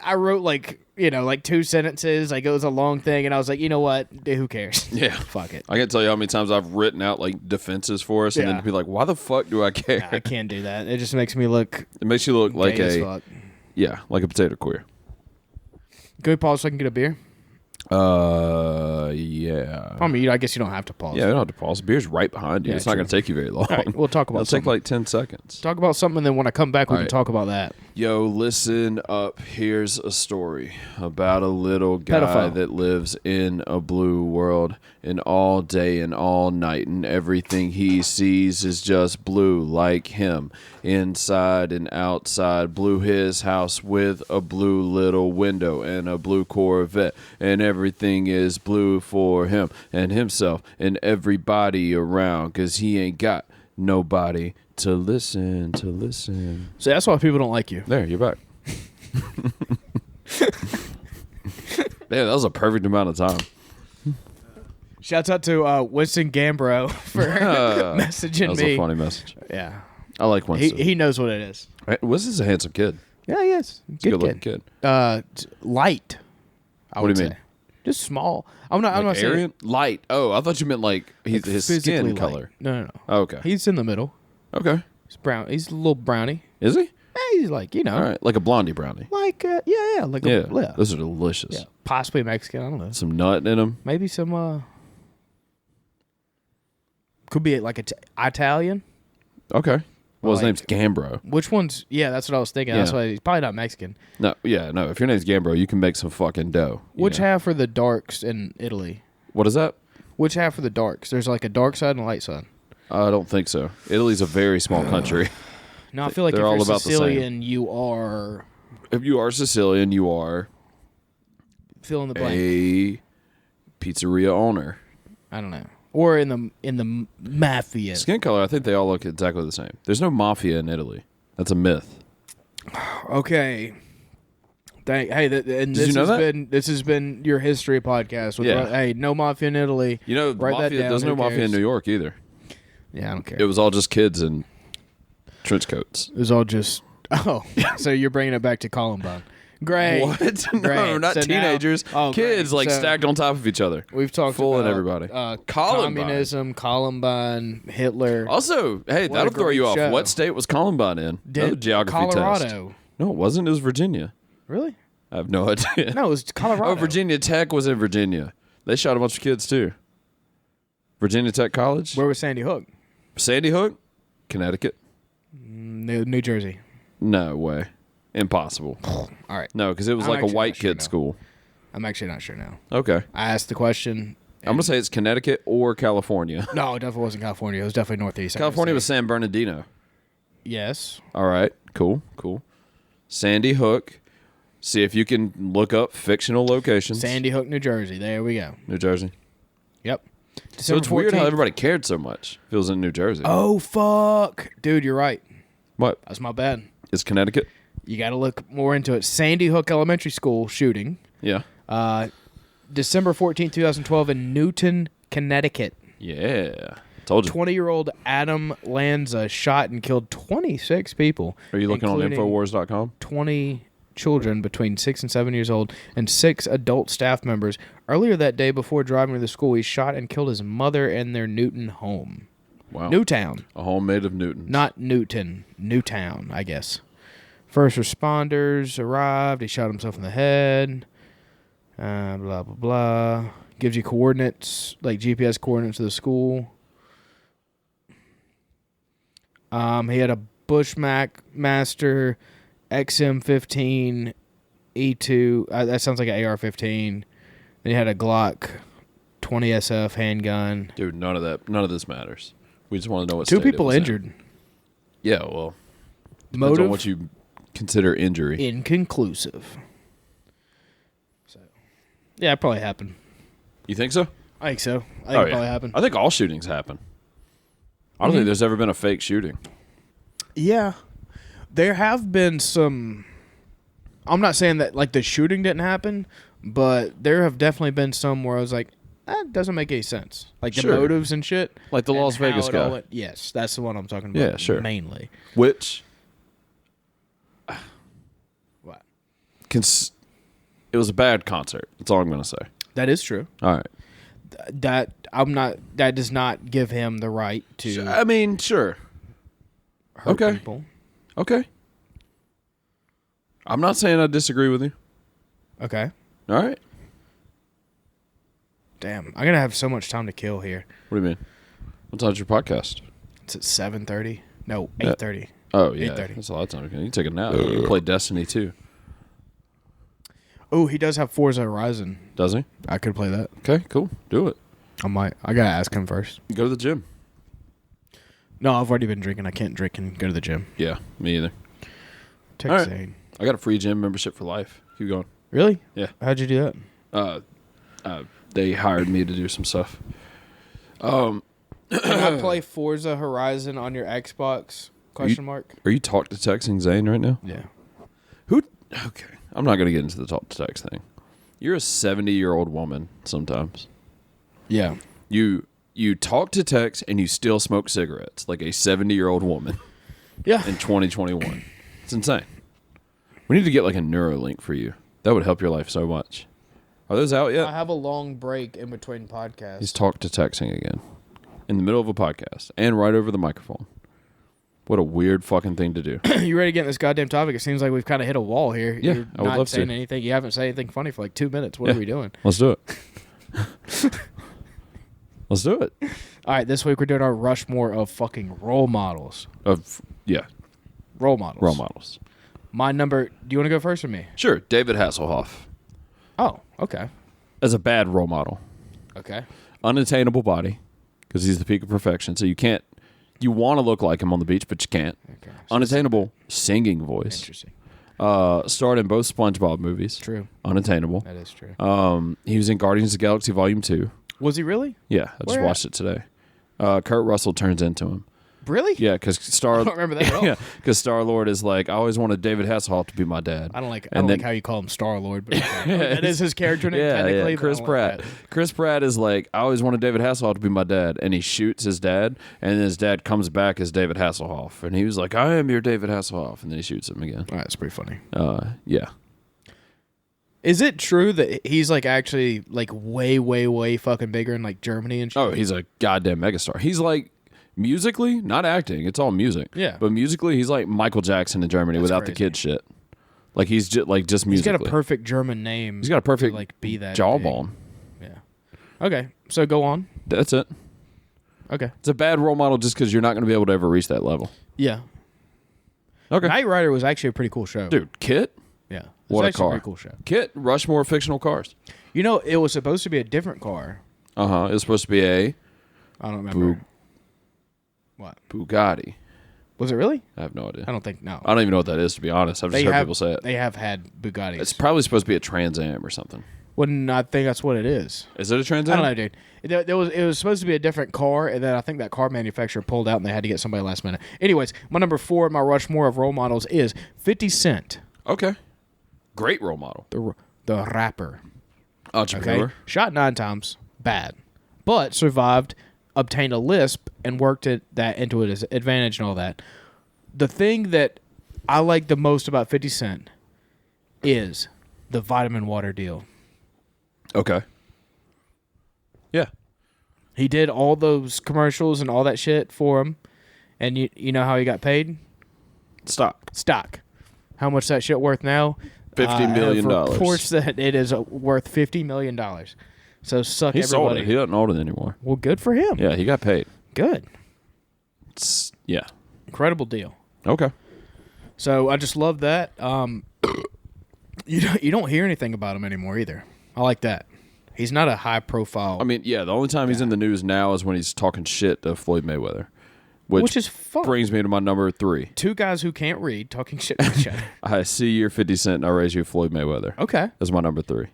I wrote like 2 sentences. Like it was a long thing, and I was like, you know what? Dude, who cares? Yeah, fuck it. I can't tell you how many times I've written out like defenses for us, and then be like, why the fuck do I care? I can't do that. It just makes me look. It makes you look like fuck. like a potato queer. Can we pause so I can get a beer? Yeah. I mean, I guess you don't have to pause. Yeah, you don't have to pause. Beer's right behind you. Yeah, it's not going to take you very long. All right, we'll talk about something. It'll take like 10 seconds. Talk about something, and then when I come back, we can talk about that. Yo, listen up. Here's a story about a little guy Pedophile. that lives in a blue world, and all day and all night, and everything he sees is just blue like him. Inside and outside, blew his house with a blue little window and a blue Corvette, and everything is blue for him and himself and everybody around, 'cause he ain't got nobody to listen. So that's why people don't like you. There, you're back. Man, that was a perfect amount of time. Shouts out to Winston Gambro for messaging me. That was a funny message. Yeah. I like Winston. He knows what it is. Winston's a handsome kid. Yeah, he is. Good looking kid. Light. What do you mean? Just small. I'm not saying Aryan? Light. Oh, I thought you meant like his physically skin light. color. No. Oh, okay. He's in the middle. Okay. He's brown. He's a little brownie. Is he? He's like, All right. Like a blondie brownie. like like Yeah. yeah. Those are delicious. Yeah, possibly Mexican. I don't know. Some nut in them. Maybe some. Could be like Italian. Okay. Well, his Like- name's Gambro. Which one's? Yeah, that's what I was thinking. That's Yeah. why he's probably not Mexican. No, yeah, no. If your name's Gambro, you can make some fucking dough. you Which know? half are the darks in Italy? What is that? Which half are the darks? There's like a dark side and a light side. I don't think so. Italy's a very small country. No, I feel like They're if all you're about the same. Sicilian, you are If you are Sicilian, you are fill in the blank. a pizzeria owner. I don't know. Or in the mafia. Skin color, I think they all look exactly the same. There's no mafia in Italy. That's a myth. Okay. Hey, and Did you know that? This has been your history podcast. With, Yeah. Hey, no mafia in Italy. You know, Write that down. there's no Who mafia in cares? New York either. Yeah, I don't care. It was all just kids in trench coats. It was all just. Oh, so you're bringing it back to Columbine. Great. What? No, Great. not So now- teenagers. Oh, kids, great. like So stacked on top of each other. We've talked Fooling about everybody. Columbine. Communism, Columbine, Hitler. Also, hey, What a that'll throw great you off. show. What state was Columbine in? Another geography test. Colorado. No, it wasn't. It was Virginia. Really? I have no idea. No, it was Colorado. Oh, Virginia Tech was in Virginia. They shot a bunch of kids too. Virginia Tech College. Where was Sandy Hook? Sandy Hook, Connecticut. New Jersey. No way. Impossible. All right. No, because it was I'm like a actually white not sure kid now. school. I'm actually not sure now. Okay. I asked the question. I'm gonna say it's Connecticut or California. No, it definitely wasn't California. It was definitely Northeast. California was San Bernardino. Yes. All right. Cool. Sandy Hook. See if you can look up fictional locations. Sandy Hook, New Jersey. There we go. New Jersey. Yep. So December it's weird how 14th. everybody cared so much. If it was in New Jersey. Oh, fuck. Dude, you're right. What? That's my bad. It's Connecticut? You got to look more into it. Sandy Hook Elementary School shooting. Yeah. December 14th, 2012 in Newton, Connecticut. Yeah. Told you. 20-year-old Adam Lanza shot and killed 26 people. Are you looking on including Infowars.com? 20 children between 6 and 7 years old and 6 adult staff members. Earlier that day, before driving to the school, he shot and killed his mother in their Newton home. Wow. Newtown. A home made of Newtons. Not Newton. Newtown, I guess. First responders arrived. He shot himself in the head. Blah, blah, blah. Gives you coordinates, like GPS coordinates of the school. He had a Bushmaster XM15 E2. That sounds like an AR-15. Then he had a Glock 20 SF handgun. Dude, none of this matters. We just want to know what 2 state it people was in. injured. Yeah, well, depends Motive on what you consider injury. inconclusive. So, yeah, it probably happened. You think so? I think so. I think Oh, it yeah. probably happened. I think all shootings happen. I don't think there's ever been a fake shooting. Yeah. There have been some. I'm not saying that like the shooting didn't happen, but there have definitely been some where I was like, that doesn't make any sense. Like the Sure. motives and shit. Like the and Las how Vegas it all guy. went. Yes, that's the one I'm talking about. Yeah, sure. Mainly. Which What? it was a bad concert. That's all I'm going to say. That is true. All right. That does not give him the right to I mean, sure. hurt okay. people. Okay. I'm not saying I disagree with you. Okay. All right. Damn, I'm gonna have so much time to kill here. What do you mean? What time's your podcast? It's at 7:30. No, Yeah. 8:30. Oh, yeah. 8:30. That's a lot of time. You can take a nap. You can play Destiny too. Oh, he does have Forza Horizon. Does he? I could play that. Okay, cool. Do it. I might. I gotta ask him first. Go to the gym. No, I've already been drinking. I can't drink and go to the gym. Yeah, me either. Text All right. Zane. I got a free gym membership for life. Keep going. Really? Yeah. How'd you do that? They hired me to do some stuff. Can I play Forza Horizon on your Xbox? Question mark. Are you talk to texting Zane right now? Yeah. Who? Okay. I'm not going to get into the talk to text thing. You're a 70-year-old woman sometimes. Yeah. You talk to text and you still smoke cigarettes like a 70-year-old woman Yeah. in 2021. It's insane. We need to get like a Neuralink for you. That would help your life so much. Are those out yet? I have a long break in between podcasts. He's talk to texting again. In the middle of a podcast and right over the microphone. What a weird fucking thing to do. You ready to get in this goddamn topic? It seems like we've kind of hit a wall here. Yeah, You're I would not love to. saying anything. You haven't said anything funny for like 2 minutes. What Yeah. are we doing? Let's do it. Let's do it. All right, this week we're doing our Rushmore of fucking role models. Yeah, Role models. role models. My number. Do you want to go first or me? Sure, David Hasselhoff Oh, okay. as a bad role model. Okay. Unattainable body because he's the peak of perfection. So you want to look like him on the beach, but you can't. Okay. Unattainable singing voice. Interesting. Starred in both SpongeBob movies. True. Unattainable. That is true. He was in Guardians of the Galaxy Volume 2. Was he really? Yeah, I just Where watched it today. Kurt Russell turns into him. Really? Yeah, because I don't remember that at all. Yeah, because Star-Lord is like, I always wanted David Hasselhoff to be my dad. I don't like how you call him Star-Lord, but that is his character name Yeah, technically. yeah. but I Chris don't Pratt. Like Chris Pratt is like, I always wanted David Hasselhoff to be my dad, and he shoots his dad, and then his dad comes back as David Hasselhoff, and he was like, I am your David Hasselhoff, and then he shoots him again. All right, that's pretty funny. Yeah. Is it true that he's like actually like way, way, way fucking bigger in like Germany and shit? Oh, he's a goddamn megastar. He's like, musically, not acting, it's all music. Yeah. But musically, he's like Michael Jackson in Germany without the crazy. kid shit. Like, he's just musically. He's got a perfect German name. He's got a perfect to, like, be that jawbone. big. Yeah. Okay, so go on. That's it. Okay. It's a bad role model just because you're not going to be able to ever reach that level. Yeah. Okay. Knight Rider was actually a pretty cool show. Dude, Kit? Yeah. What a actually car. pretty cool show. Kit, Rushmore fictional cars. You know, it was supposed to be a different car. Uh-huh. It was supposed to be a I don't remember. What? Bugatti. Was it really? I have no idea. I don't think, no. I don't even know what that is, to be honest. I've just heard people say it. They have had Bugattis. It's probably supposed to be a Trans Am or something. Wouldn't I think that's what it is? Is it a Trans I Am? don't know, dude. It was supposed to be a different car, and then I think that car manufacturer pulled out, and they had to get somebody last minute. Anyways, my number 4 in my Rushmore of role models is 50 Cent, Okay. Great role model. the rapper. Entrepreneur. Okay, shot 9 times, bad, but survived, obtained a lisp, and worked that into his advantage and all that. The thing that I like the most about 50 Cent is the vitamin water deal. Okay. Yeah. He did all those commercials and all that shit for him, and you know how he got paid? Stock. How much that shit worth now? $50 million. Reports that it is worth $50 million. So suck He everybody. sold it. He doesn't own it anymore. Well, good for him. Yeah, he got paid. Good. Yeah. Incredible deal. Okay. So I just love that. You don't hear anything about him anymore either. I like that. He's not a high profile. I mean, yeah, the only time he's in the news now is when he's talking shit to Floyd Mayweather. Which is fun. Brings me to my number 3. Two guys who can't read talking shit to each other. I see you're 50 Cent and I raise you Floyd Mayweather. Okay. That's my number 3.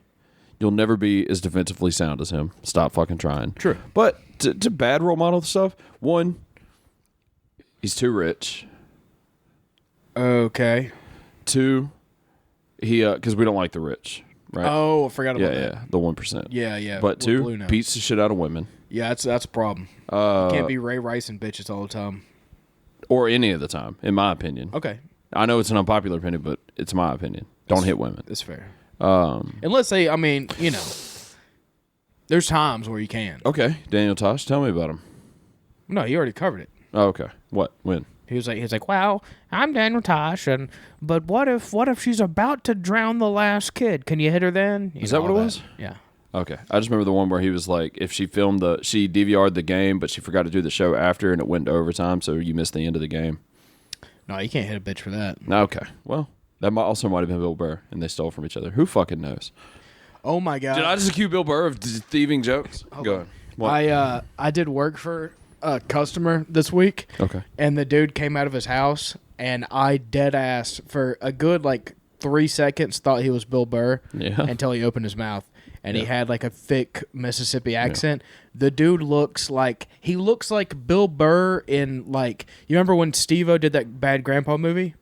You'll never be as defensively sound as him. Stop fucking trying. True. But to bad role model stuff, 1, he's too rich. Okay. 2, he because we don't like the rich, right? Oh, I forgot about that. Yeah, the 1%. Yeah. But With Blue 2, Note. beats the shit out of women. Yeah, that's a problem. You can't be Ray Rice and bitches all the time. Or any of the time, in my opinion. Okay. I know it's an unpopular opinion, but it's my opinion. Don't hit women. That's fair. Unless they, I mean, there's times where you can. Okay, Daniel Tosh, tell me about him. No, he already covered it. Oh, okay. What? When? He was like, "Wow, I'm Daniel Tosh, but what if she's about to drown the last kid? Can you hit her then?" Is that what it was? Yeah. Okay. I just remember the one where he was like, if she she DVR'd the game, but she forgot to do the show after, and it went to overtime, so you missed the end of the game. No, you can't hit a bitch for that. Okay. Well, that also might have been Bill Burr, and they stole from each other. Who fucking knows? Oh my god! Did I just accuse Bill Burr of thieving jokes? Go ahead. What? I did work for a customer this week. Okay. And the dude came out of his house, and I dead ass for a good 3 seconds thought he was Bill Burr. Yeah. Until he opened his mouth, and he had a thick Mississippi accent. The dude looks like Bill Burr in you remember when Steve-O did that Bad Grandpa movie?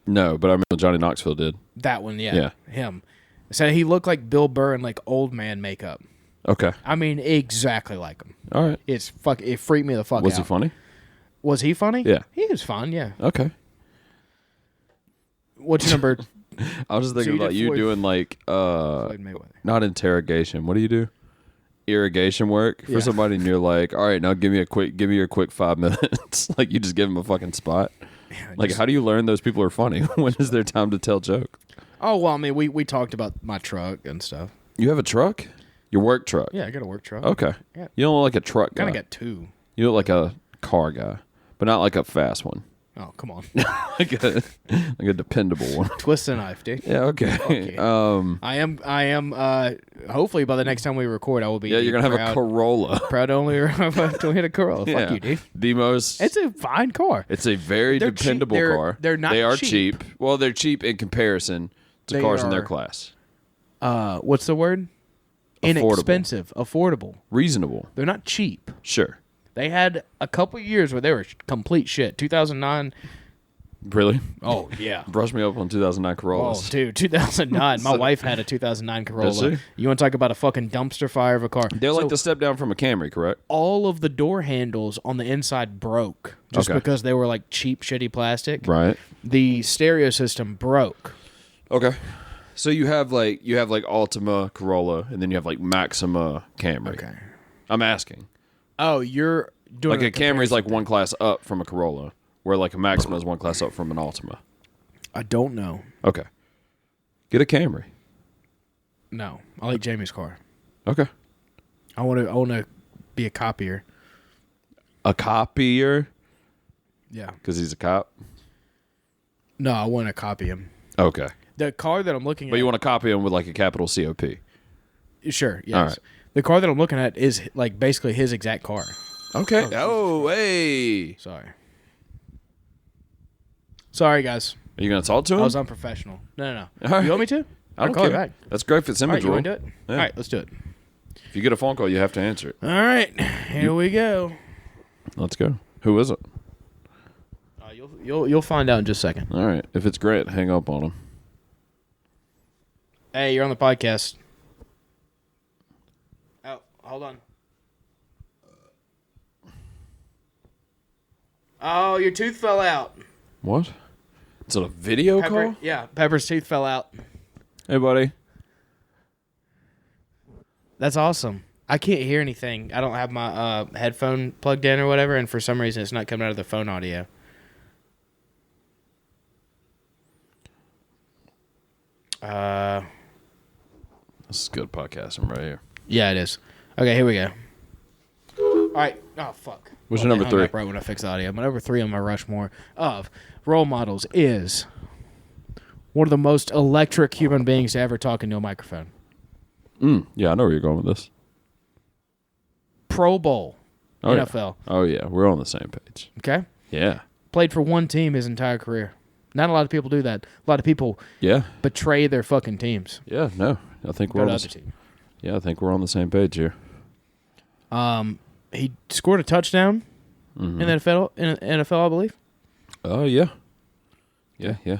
No, but I remember Johnny Knoxville did. That one, yeah. Yeah. Him. So he looked like Bill Burr in old man makeup. Okay. I mean, exactly like him. All right. It freaked me the fuck out. Was he funny? Was he funny? Yeah. He was fun, yeah. Okay. What's your number? I was just thinking you about did you Floyd- doing Floyd Mayweather. not interrogation. What do you do? Irrigation work for Yeah. somebody, and you're like, all right, now give me your quick 5 minutes. You just give them a fucking spot. How do you learn those people are funny? When is their time to tell joke? Oh, well, I mean, we talked about my truck and stuff. You have a truck? Your work truck? Yeah, I got a work truck. Okay. Yeah. You don't look like a truck guy. Kind of got 2. You look like a car guy, but not like a fast one. Oh, come on. like a dependable one. Twist the knife, dude. Yeah, okay. I am, hopefully by the next time we record, I will be. Yeah, you're going to have a Corolla. Proud only to hit a Corolla. Fuck Yeah. you, dude. The most... It's a fine car. It's a very They're dependable cheap. car. They're not They are cheap. cheap. Well, they're cheap in comparison to They cars in their are- class. What's the word? Affordable. Inexpensive. Affordable. Reasonable. They're not cheap. Sure. They had a couple years where they were complete shit. 2009. Really? Oh, yeah. Brush me up on 2009 Oh, Corollas. dude, 2009. My wife had a 2009 Corolla. Does she? You want to talk about a fucking dumpster fire of a car? They're So like the step down from a Camry, correct? all of the door handles on the inside broke just Okay. because they were like cheap, shitty plastic. Right. The stereo system broke. Okay. So you have like Altima Corolla, and then you have like Maxima Camry. Okay. I'm asking. Oh, you're doing Like a Camry's like one class up from a Corolla, where like a Maxima is one class up from an Altima. I don't know. Okay. Get a Camry. No, I like Jamie's car. Okay. I want to be a copier. A copier? Yeah. Because he's a cop? No, I want to copy him. Okay. The car that I'm looking at. But you want to copy him with like a capital COP. Sure. Yes. All right. The car that I'm looking at is like basically his exact car. Okay. Oh, hey. Sorry, guys. Are you going to talk to him? I was unprofessional. No. All right. You want me to? I don't I'll call you care. back. That's great for All right, you Simidrol. want to do it? Yeah. All right, let's do it. If you get a phone call, you have to answer it. All right, here we go. Let's go. Who is it? You'll find out in just a second. All right. If it's Grant, hang up on him. Hey, you're on the podcast. Oh, hold on. Oh, your tooth fell out. What? Is it a video call? Yeah, Pepper's tooth fell out. Hey, buddy. That's awesome. I can't hear anything. I don't have my headphone plugged in or whatever, and for some reason it's not coming out of the phone audio. This is good podcasting right here. Yeah, it is. Okay, here we go. All right. Oh, fuck. What's your number I hung 3? up right when I fix the audio. My number 3 on my Rushmore of role models is one of the most electric human beings to ever talk into a microphone. Yeah, I know where you're going with this. Pro Bowl, Oh, NFL. Yeah. Oh, yeah. We're on the same page. Okay? Yeah. Played for one team his entire career. Not a lot of people do that. A lot of people Yeah. betray their fucking teams. Yeah, no. I think Go we're to on other the, team. yeah, I think we're on the same page here. He scored a touchdown in the NFL, I believe. Oh, yeah. Yeah.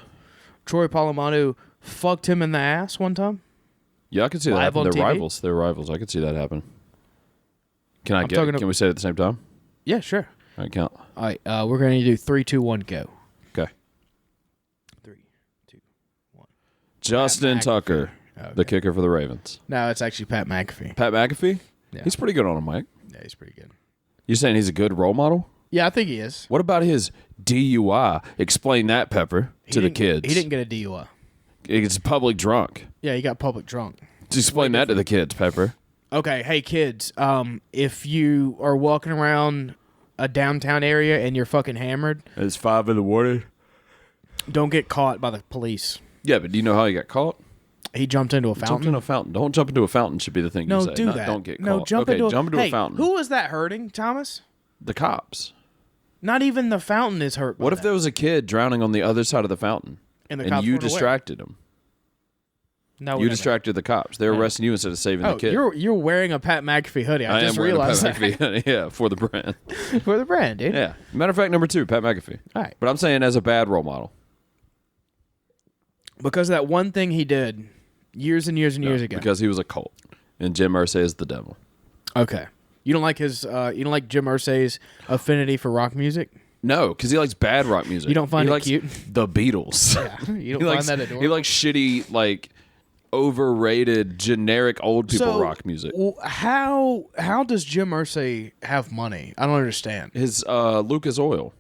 Troy Polamalu fucked him in the ass one time. Yeah, I can see that Live happen. on They're TV? rivals. They're rivals. I can see that happen. Can we say it at the same time? Yeah, sure. All right, count. All right, we're going to do 3, 2, 1, go. Okay. 3, 2, 1. Justin McAfee. Tucker, Okay. the kicker for the Ravens. No, it's actually Pat McAfee. Pat McAfee? Yeah. He's pretty good on a mic. Yeah, he's pretty good. You saying he's a good role model? Yeah, I think he is. What about his DUI? Explain that, Pepper, to the kids. He didn't get a DUI. It's public drunk. Yeah, he got public drunk. Just explain that to the kids, Pepper. Okay, hey kids, if you are walking around a downtown area and you're fucking hammered, It's 5 in the morning. don't get caught by the police. Yeah, but do you know how he got caught? He jumped into a Jumped fountain. in a fountain. Don't jump into a fountain should be the thing No, you say. do Not that. Don't get caught. No, jump okay, into jump into hey, a fountain. Who was that hurting, Thomas? The cops. Not even the fountain is hurt. What if there was a kid drowning on the other side of the fountain And the and cops you weren't aware? distracted him? No, You distracted the cops. They're arresting you instead of saving the Oh, kid. you're wearing a Pat McAfee hoodie. I am just wearing a realized Pat McAfee. Yeah, for the brand. that. For the brand, dude. Yeah. Matter of fact, number 2, Pat McAfee. All right. But I'm saying as a bad role model. Because of that one thing he did years and years and years ago. Because he was a cult. And Jim Irsay is the devil. Okay. You don't like his you don't like Jim Irsay's affinity for rock music? No, because he likes bad rock music. You don't find he it likes cute? The Beatles. You don't he find likes, that adorable? He likes shitty, like, overrated, generic old people rock music. How does Jim Irsay have money? I don't understand. His Lucas Oil.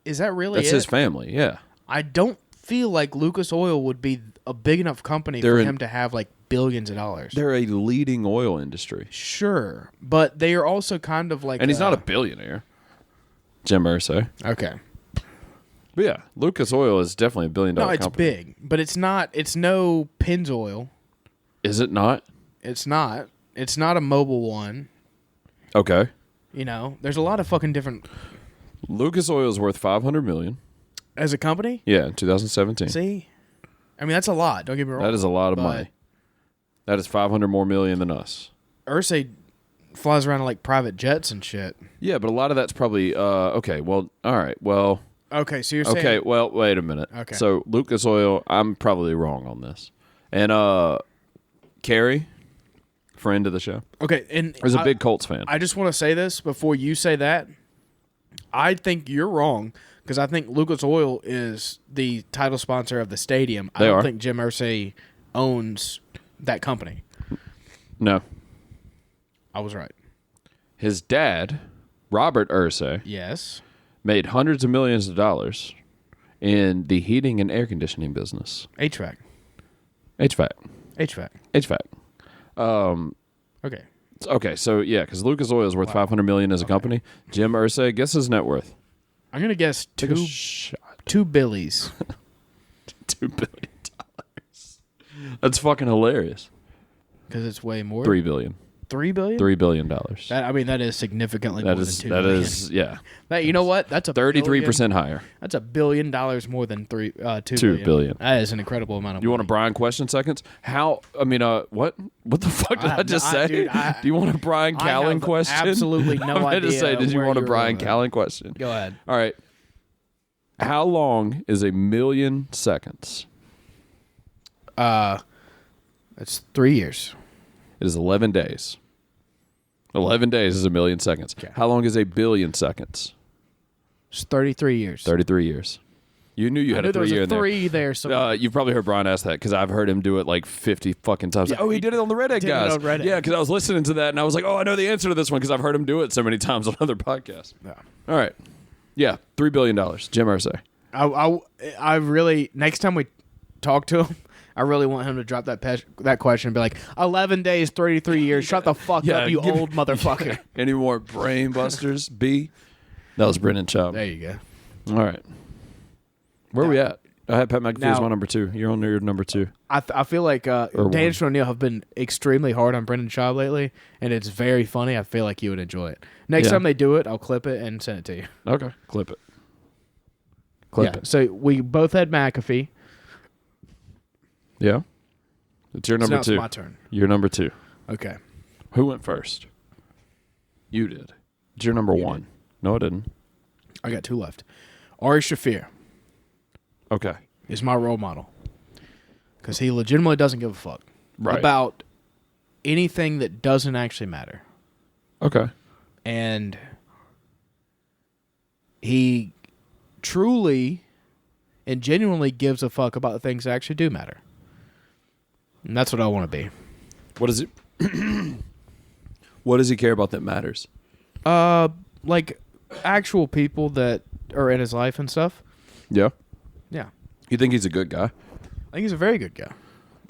Is that really That's it? his family, yeah. I don't feel like Lucas Oil would be a big enough company They're for in- him to have like billions of dollars. They're a leading oil industry. Sure, but they are also kind of like And he's not a billionaire. Jim Irsay. Okay. But yeah, Lucas Oil is definitely $1 billion No, it's company. big, but it's not. It's no Pennzoil. Is it not? It's not. It's not a mobile one. Okay. You know, there's a lot of fucking different Lucas Oil is worth $500 million. as a company. Yeah, in 2017. See, I mean that's a lot. Don't get me wrong. That is a lot of but money. That is $500 more million than us. Irsay flies around in like private jets and shit. Yeah, but a lot of that's probably okay. Well, all right. Well, Okay, so you're saying okay. Well, wait a minute. Okay. So Lucas Oil, I'm probably wrong on this, and Carrie, friend of the show, okay, and is a big Colts fan. I just want to say this before you say that. I think you're wrong because I think Lucas Oil is the title sponsor of the stadium. I don't think Jim Irsay owns that company. No, I was right. his dad, Robert Irsay, Yes. made hundreds of millions of dollars in the heating and air conditioning business. HVAC. HVAC. Okay. Okay, so yeah, because Lucas Oil is worth $500 million as a company. Jim Irsay, guess his net worth. I'm gonna guess Take a two shot. billies. $2 billion. That's fucking hilarious. Because it's way more. $3 billion. $3 billion? $3 billion. That is significantly more than $2 That billion. is yeah. That, you know what? That's a 33% higher. That's $1 billion more than $2 billion. That is an incredible amount of You money. want a Brian question seconds? What the fuck did I just say? dude, Do you want a Brian I Callen have question? absolutely no I'm going to idea say, did you where want a you're Brian going. Callen question? Go ahead. All right. How long is a million seconds? It's 3 years. It is 11 days. 11 days is a million seconds. Okay. How long is a billion seconds? It's 33 years. 33 years. You knew you had a there was 3 year a in there. 3 there. So You've probably heard Brian ask that because I've heard him do it like 50 fucking times. Yeah, Oh, he did it on the Redhead did it guys. on Redhead. Yeah, because I was listening to that and I was like, oh, I know the answer to this one because I've heard him do it so many times on other podcasts. Yeah. All right. Yeah, $3 billion. Jim Irsay. I really, next time we talk to him, I really want him to drop that question and be like, 11 days, 33 years. Shut the fuck Yeah, up, you give me- old motherfucker. Any more brain busters? B? That was Brendan Chubb. There you go. All right. Where are we at? I had Pat McAfee as Now- my number 2. You're on your number 2. I feel like Dan one. and O'Neill have been extremely hard on Brendan Schaub lately, and it's very funny. I feel like you would enjoy it. Next Yeah. time they do it, I'll clip it and send it to you. Okay. Clip it. Clip it. So we both had McAfee. Yeah. It's your So number now 2. it's my turn. Your number 2. Okay. Who went first? You did. It's your number 1. No, I didn't. I got 2 left. Ari Shafir Okay. is my role model because he legitimately doesn't give a fuck Right. about anything that doesn't actually matter. Okay. And he truly and genuinely gives a fuck about the things that actually do matter. And that's what I want to be. What is it? What does he care about that matters? Like actual people that are in his life and stuff. Yeah. Yeah. You think he's a good guy? I think he's a very good guy.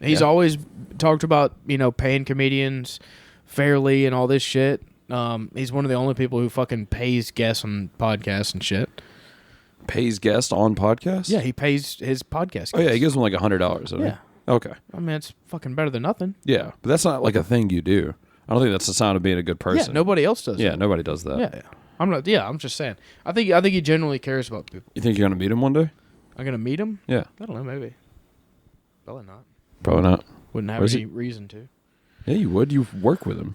He's Yeah. always talked about, paying comedians fairly and all this shit. He's one of the only people who fucking pays guests on podcasts and shit. Pays guests on podcasts? Yeah, he pays his podcast guests. Oh, yeah. He gives them like $100. Yeah. Okay. I mean, it's fucking better than nothing. Yeah. But that's not like a thing you do. I don't think that's a sign of being a good person. Yeah, nobody else does Yeah, that. nobody does that. Yeah. I'm just saying. I think he genuinely cares about people. You think you're going to meet him one day? I'm going to meet him? Yeah. I don't know, maybe. Probably not. Probably not. Wouldn't have Where's any he- reason to. Yeah, you would. You work with him.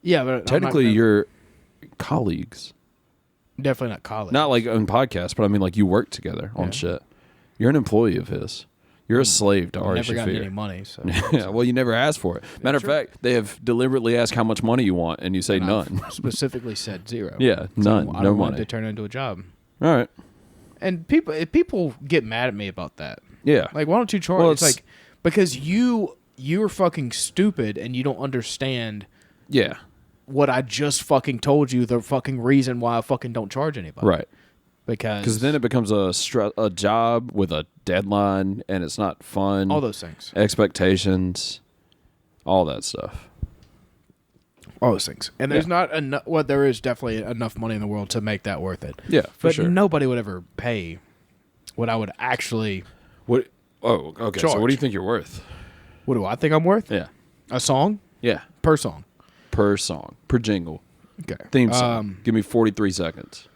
Yeah, but Technically, you're colleagues. definitely not college. Not like on podcasts, but I mean like you work together on Yeah. shit. You're an employee of his. You're a slave to Ari never gotten any Shafir. money, so Yeah, well, you never asked for it. Matter of fact, they have deliberately asked how much money you want, and you say none. specifically said zero. Yeah, none, I no don't want it money. to turn into a job. All right. And people get mad at me about that. Yeah. Like, why don't you charge? Well, it's like because you're fucking stupid and you don't understand Yeah. what I just fucking told you. The fucking reason why I fucking don't charge anybody. Right. Because Then it becomes a job with a deadline, and it's not fun. all those things. Expectations, all that stuff. All those things. And there's not enough. Well, there is definitely enough money in the world to make that worth it. Yeah, for But sure. nobody would ever pay what I would actually. What? Oh, okay. So what Charge. do you think you're worth? What do I think I'm worth? Yeah. A song Yeah. per song. Per song, per jingle, Okay. theme song. Give me 43 seconds.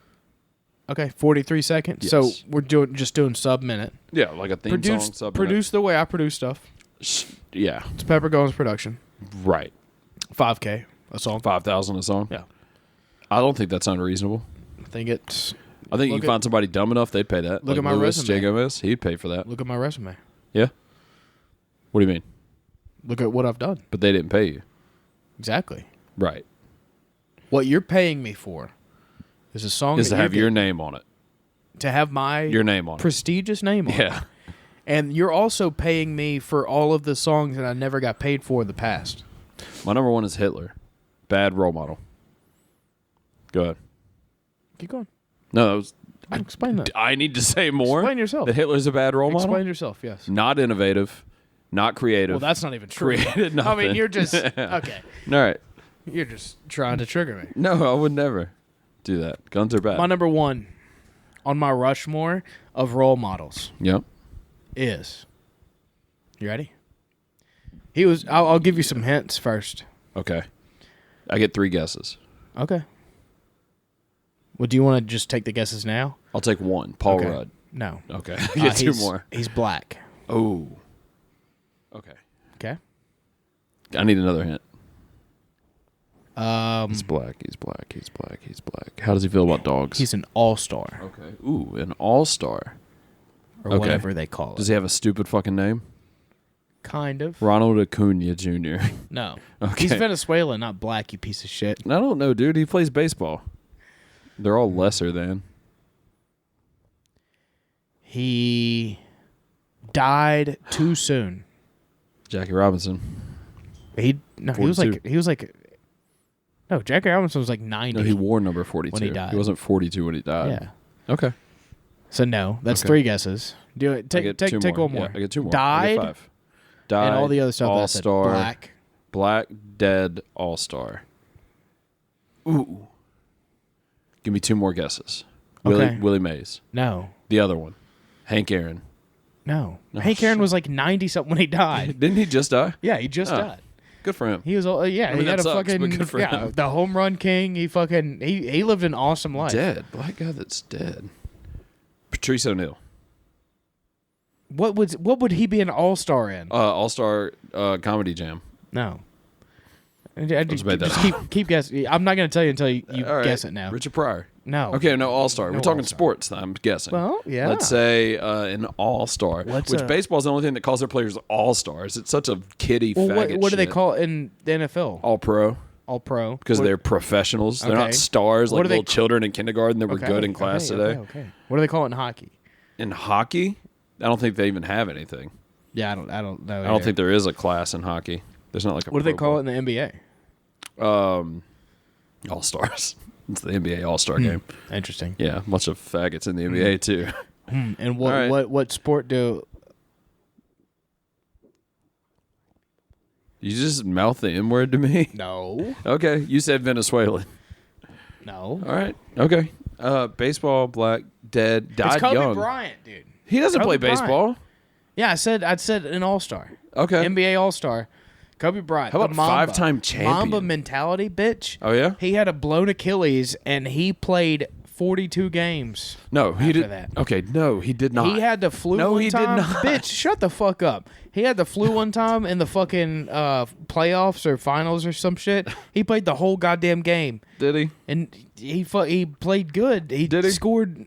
Okay. 43 seconds. Yes. So we're doing sub minute. Yeah, like a theme song. Produce the way I produce stuff. Yeah. It's Pepper Goins production. Right. 5K. A song. 5,000 a song. Yeah. I don't think that's unreasonable. I think it's. I think you Look can at- find somebody dumb enough they'd pay that. Look like at my Louis resume. J. Gomez, he'd pay for that. Look at my resume. Yeah. What do you mean? Look at what I've done. But they didn't pay you. Exactly. Right. What you're paying me for is a song Is that to have you're your name on it. to have my Your name on it. prestigious name on it. Yeah. And you're also paying me for all of the songs that I never got paid for in the past. My number one is Hitler. Bad role model. Go ahead. Keep going. No, that was. Explain that. I need to say more. Explain yourself. That Hitler's a bad role model. Explain yourself, yes. Not innovative. Not creative. Well, that's not even true. Created I nothing. mean, you're just okay. All right. You're just trying to trigger me. No, I would never do that. Guns are bad. My number one on my Rushmore of role models Yep. is. You ready? He was. I'll give you some hints first. Okay. I get 3 guesses. Okay. Well, do you want to just take the guesses now? I'll take 1. Paul Okay. Rudd. No. Okay. I get 2 he's- more. He's black. Oh. Okay. Okay. I need another hint. Um, He's black. He's black. He's black. He's black. How does he feel about dogs? he's an all-star okay. Ooh, an all-star. or Okay. whatever they call it. Does he have a stupid fucking name? Kind of. Ronald Acuna Jr. No. Okay. He's Venezuelan, not black. You piece of shit. I don't know, dude. He plays baseball. They're all lesser than. He died too soon. Jackie Robinson. He was 42. like no, Jackie Robinson was like 90. No, he wore number 42. When he died. He wasn't 42 when he died. Yeah. Okay. So no, that's Okay. 3 guesses. Do it. I Take get take 2 take more. one more. Yeah, I get 2 more. I Died get 5. Died. and all the other stuff that I said. All-star. Black. Black, dead, all-star. Ooh. Give me 2 more guesses. Okay. Willie Mays. No. The other one. Hank Aaron. No. Oh, Hank Aaron shit. was like 90 something when he died. Didn't he just die? Yeah, he just Oh. died. Good for him. He was yeah, mean, he that had a sucks, but fucking good for yeah, him. the home run king. He lived an awesome life. Dead. Black guy that's dead. Patrice O'Neill. What would he be an all-star in? All-star comedy jam. No. I just made that keep guessing. I'm not going to tell you until you All right. guess it now. Richard Pryor. No. Okay, no, all-star. No We're talking all-star. sports, I'm guessing. Well, yeah. Let's say an all-star, What's which a- baseball's the only thing that calls their players all-stars. It's such a kiddie Well, faggot what do they shit. call it in the NFL? All-pro? All-pro. Because What- they're professionals. They're Okay. not stars What like do they little children in kindergarten that were okay, good in class okay, today. Okay. What do they call it in hockey? In hockey, I don't think they even have anything. Yeah, I don't know. I don't think there is a class in hockey. There's not like a What do they pro call it in the NBA? All-stars. It's the NBA All-Star game. Interesting. Yeah, a bunch of faggots in the NBA too. And what All right. what sport do? You just mouth the N-word to me? No. Okay, you said Venezuelan. No. All right. Okay. Baseball, black, dead, died It's Kobe young. Bryant, dude. He doesn't Kobe play Bryant. baseball. Yeah, I said an all-star. Okay. NBA all-star. Kobe Bryant. How about the Mamba. 5-time champion? Mamba mentality, bitch. Oh yeah. He had a blown Achilles and he played 42 games. No, he After did. that. Okay, no, he did not. He had the flu No, one he did time. not. Bitch, shut the fuck up. He had the flu one time in the fucking playoffs or finals or some shit. He played the whole goddamn game. Did he? And he played good. Did he? Scored.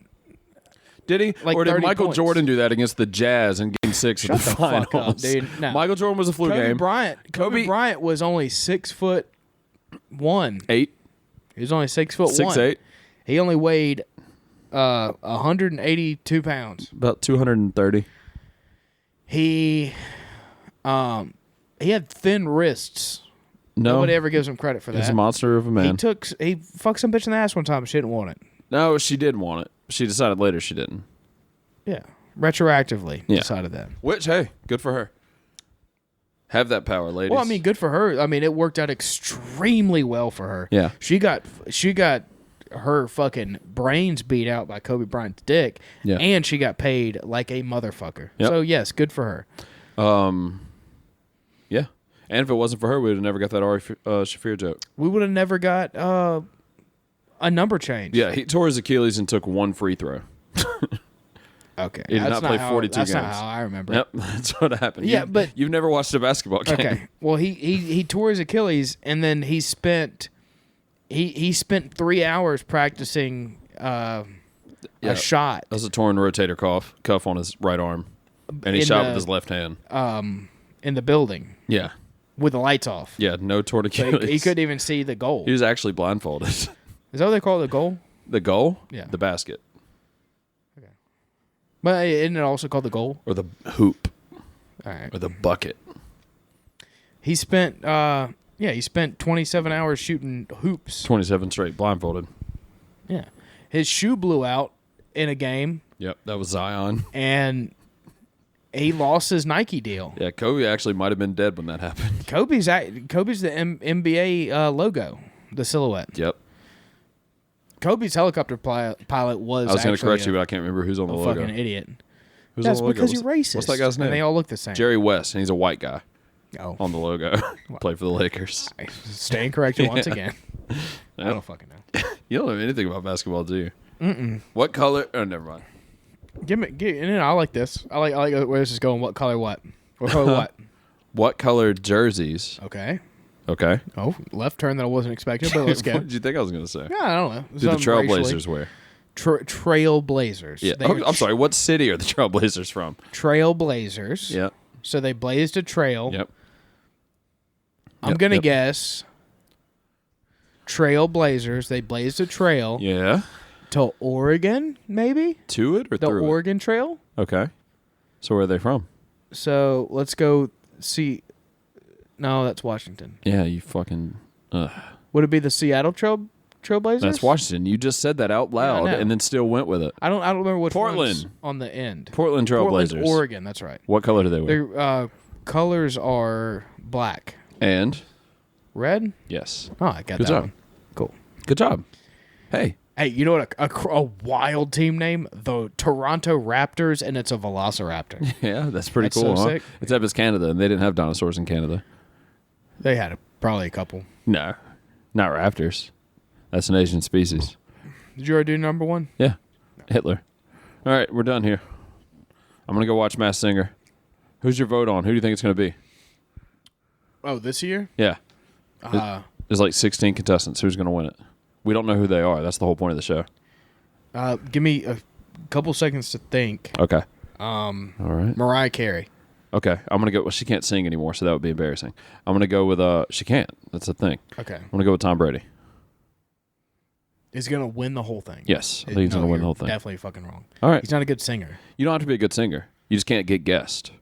Did he? Like or did 30 Michael points. Jordan do that against the Jazz in Game 6 Shut of the the fuck finals? up, dude. No. Michael Jordan was a flu Kobe game. Bryant. Kobe Bryant was only 6'1". 8, He was only 6'1". 6'8", He only weighed 182 pounds. about 230. He had thin wrists. No, Nobody ever gives him credit for he's that. a monster of a man. He fucked some bitch in the ass one time. She didn't want it. No, she did want it. She decided later she didn't. Yeah, retroactively Yeah. decided that. Which, hey, good for her. Have that power, ladies. Well, I mean, good for her. I mean, it worked out extremely well for her. Yeah. she got her fucking brains beat out by Kobe Bryant's dick. Yeah. And she got paid like a motherfucker. Yep. So yes, good for her. Yeah. And if it wasn't for her, we would have never got that Ari Shafir joke. We would have never got a number change. Yeah, he tore his Achilles and took 1 free throw. Okay. He did That's not play 42 That's games. not how I remember Yep, it. that's what happened. Yeah, but- you've never watched a basketball game. Okay. Well, he tore his Achilles, and then he spent 3 hours practicing a shot That was a torn rotator cuff on his right arm, and he In shot the- with his left hand. in the building Yeah, with the lights off. yeah, no torn So Achilles. he couldn't even see the goal. He was actually blindfolded. Is that what they call it, the goal? The goal? Yeah. The basket. But isn't it also called the goal? Or the hoop. All right. Or the bucket. He spent 27 hours shooting hoops. 27 straight blindfolded. Yeah. His shoe blew out in a game, Yep, that was Zion. and he lost his Nike deal. Yeah, Kobe actually might have been dead when that happened. Kobe's the NBA logo, the silhouette. Yep. Kobe's helicopter pilot was. I was going to actually correct you, but I can't remember who's on the a logo. fucking idiot. Who's That's on the logo? because you're racist. What's that guy's name? And they all look the same. Jerry West, and he's a white guy Oh, on the logo. Play for the Lakers. staying corrected once again. I don't fucking know. You don't know anything about basketball, do you? Mm-mm. What color? Oh, never mind. I like this. I like where this is going. What color? What? What color? What? What color jerseys? Okay. Okay. Oh, left turn that I wasn't expecting, but let's go. What did you think I was going to say? Yeah, I don't know. Do the Trailblazers wear? Trailblazers. Yeah. They Oh, are I'm sorry. What city are the Trailblazers from? Trailblazers. Yep. So they blazed a trail. Yep. I'm going to guess Trailblazers. They blazed a trail Yeah. to Oregon, maybe? To it or The through Oregon Trail? it? Okay. So where are they from? So let's go see. No, that's Washington. Yeah, you fucking. Would it be the Seattle Trailblazers? That's Washington. You just said that out loud know. and then still went with it. I don't remember which Portland. one's on the end. Portland Trailblazers. Portland, Oregon. That's right. What color do they wear? Their colors are black, And red. yes. Oh, I got Good that job. one. Cool. Good job. Hey. Hey, you know what? A wild team name, the Toronto Raptors, and it's a Velociraptor. Yeah, that's pretty That's cool, so huh? sick. Except it's Canada, and they didn't have dinosaurs in Canada. They had probably a couple. No, not raptors. That's an Asian species. Did you already do number one? Yeah, Hitler. All right, we're done here. I'm going to go watch Masked Singer. Who's your vote on? Who do you think it's going to be? Oh, this year? Yeah. There's like 16 contestants. Who's going to win it? We don't know who they are. That's the whole point of the show. Give me a couple seconds to think. Okay. All right. Mariah Carey. Okay. I'm going to go. Well, she can't sing anymore, so that would be embarrassing. I'm going to go with, she can't. That's the thing. Okay. I'm going to go with Tom Brady. He's going to win the whole thing. Yes. I think he's going to win the whole thing. Definitely fucking wrong. All right. He's not a good singer. You don't have to be a good singer. You just can't get guessed.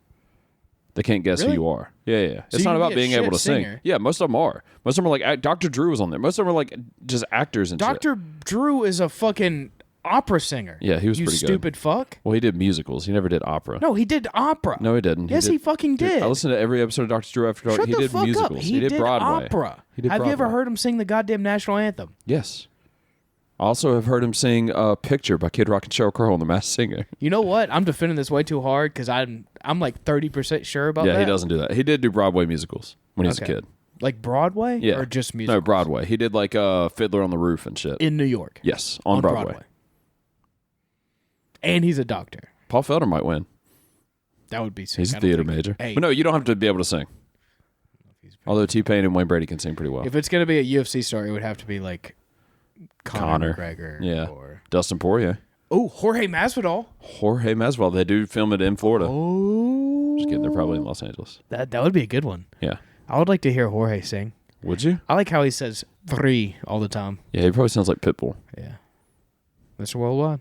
They can't guess Really? who you are. Yeah, yeah. So It's you not can about be a being able shit to sing. singer. Yeah, most of them are. Most of them are like Dr. Drew was on there. Most of them are like just actors and shit. Dr. Drew is a fucking opera singer. Yeah, he was you pretty good. stupid fuck. Well, he did musicals. He never did opera. No, he did opera. No, he didn't. Yes, he fucking Dude, did. I listened to every episode of Dr. Drew after dark. Shut He the did fuck musicals. up. He did Broadway. Opera. He did Have you ever Broadway. heard him sing the goddamn national anthem? Yes. I also have heard him sing "Picture" by Kid Rock and Sheryl Crow on The Masked Singer. You know what? I'm defending this way too hard because I'm like 30% sure about that. Yeah, he doesn't do that. He did do Broadway musicals when he was a Okay. kid. Like Broadway? Yeah, Or just music? No, Broadway. He did like Fiddler on the Roof and shit. In New York. Yes, on Broadway. And he's a doctor. Paul Felder might win. That would be sick. He's I a don't theater think- major. Hey, But no, you don't have to be able to sing. Although T-Pain and Wayne Brady can sing pretty well. if it's going to be a UFC star, it would have to be like Conor McGregor. Yeah. Or... Dustin Poirier. Oh, Jorge Masvidal. Jorge Masvidal. They do film it in Florida. Oh. Just kidding. They're probably in Los Angeles. That would be a good one. Yeah. I would like to hear Jorge sing. Would you? I like how he says 3 all the time. Yeah, he probably sounds like Pitbull. Yeah. Mr. Worldwide.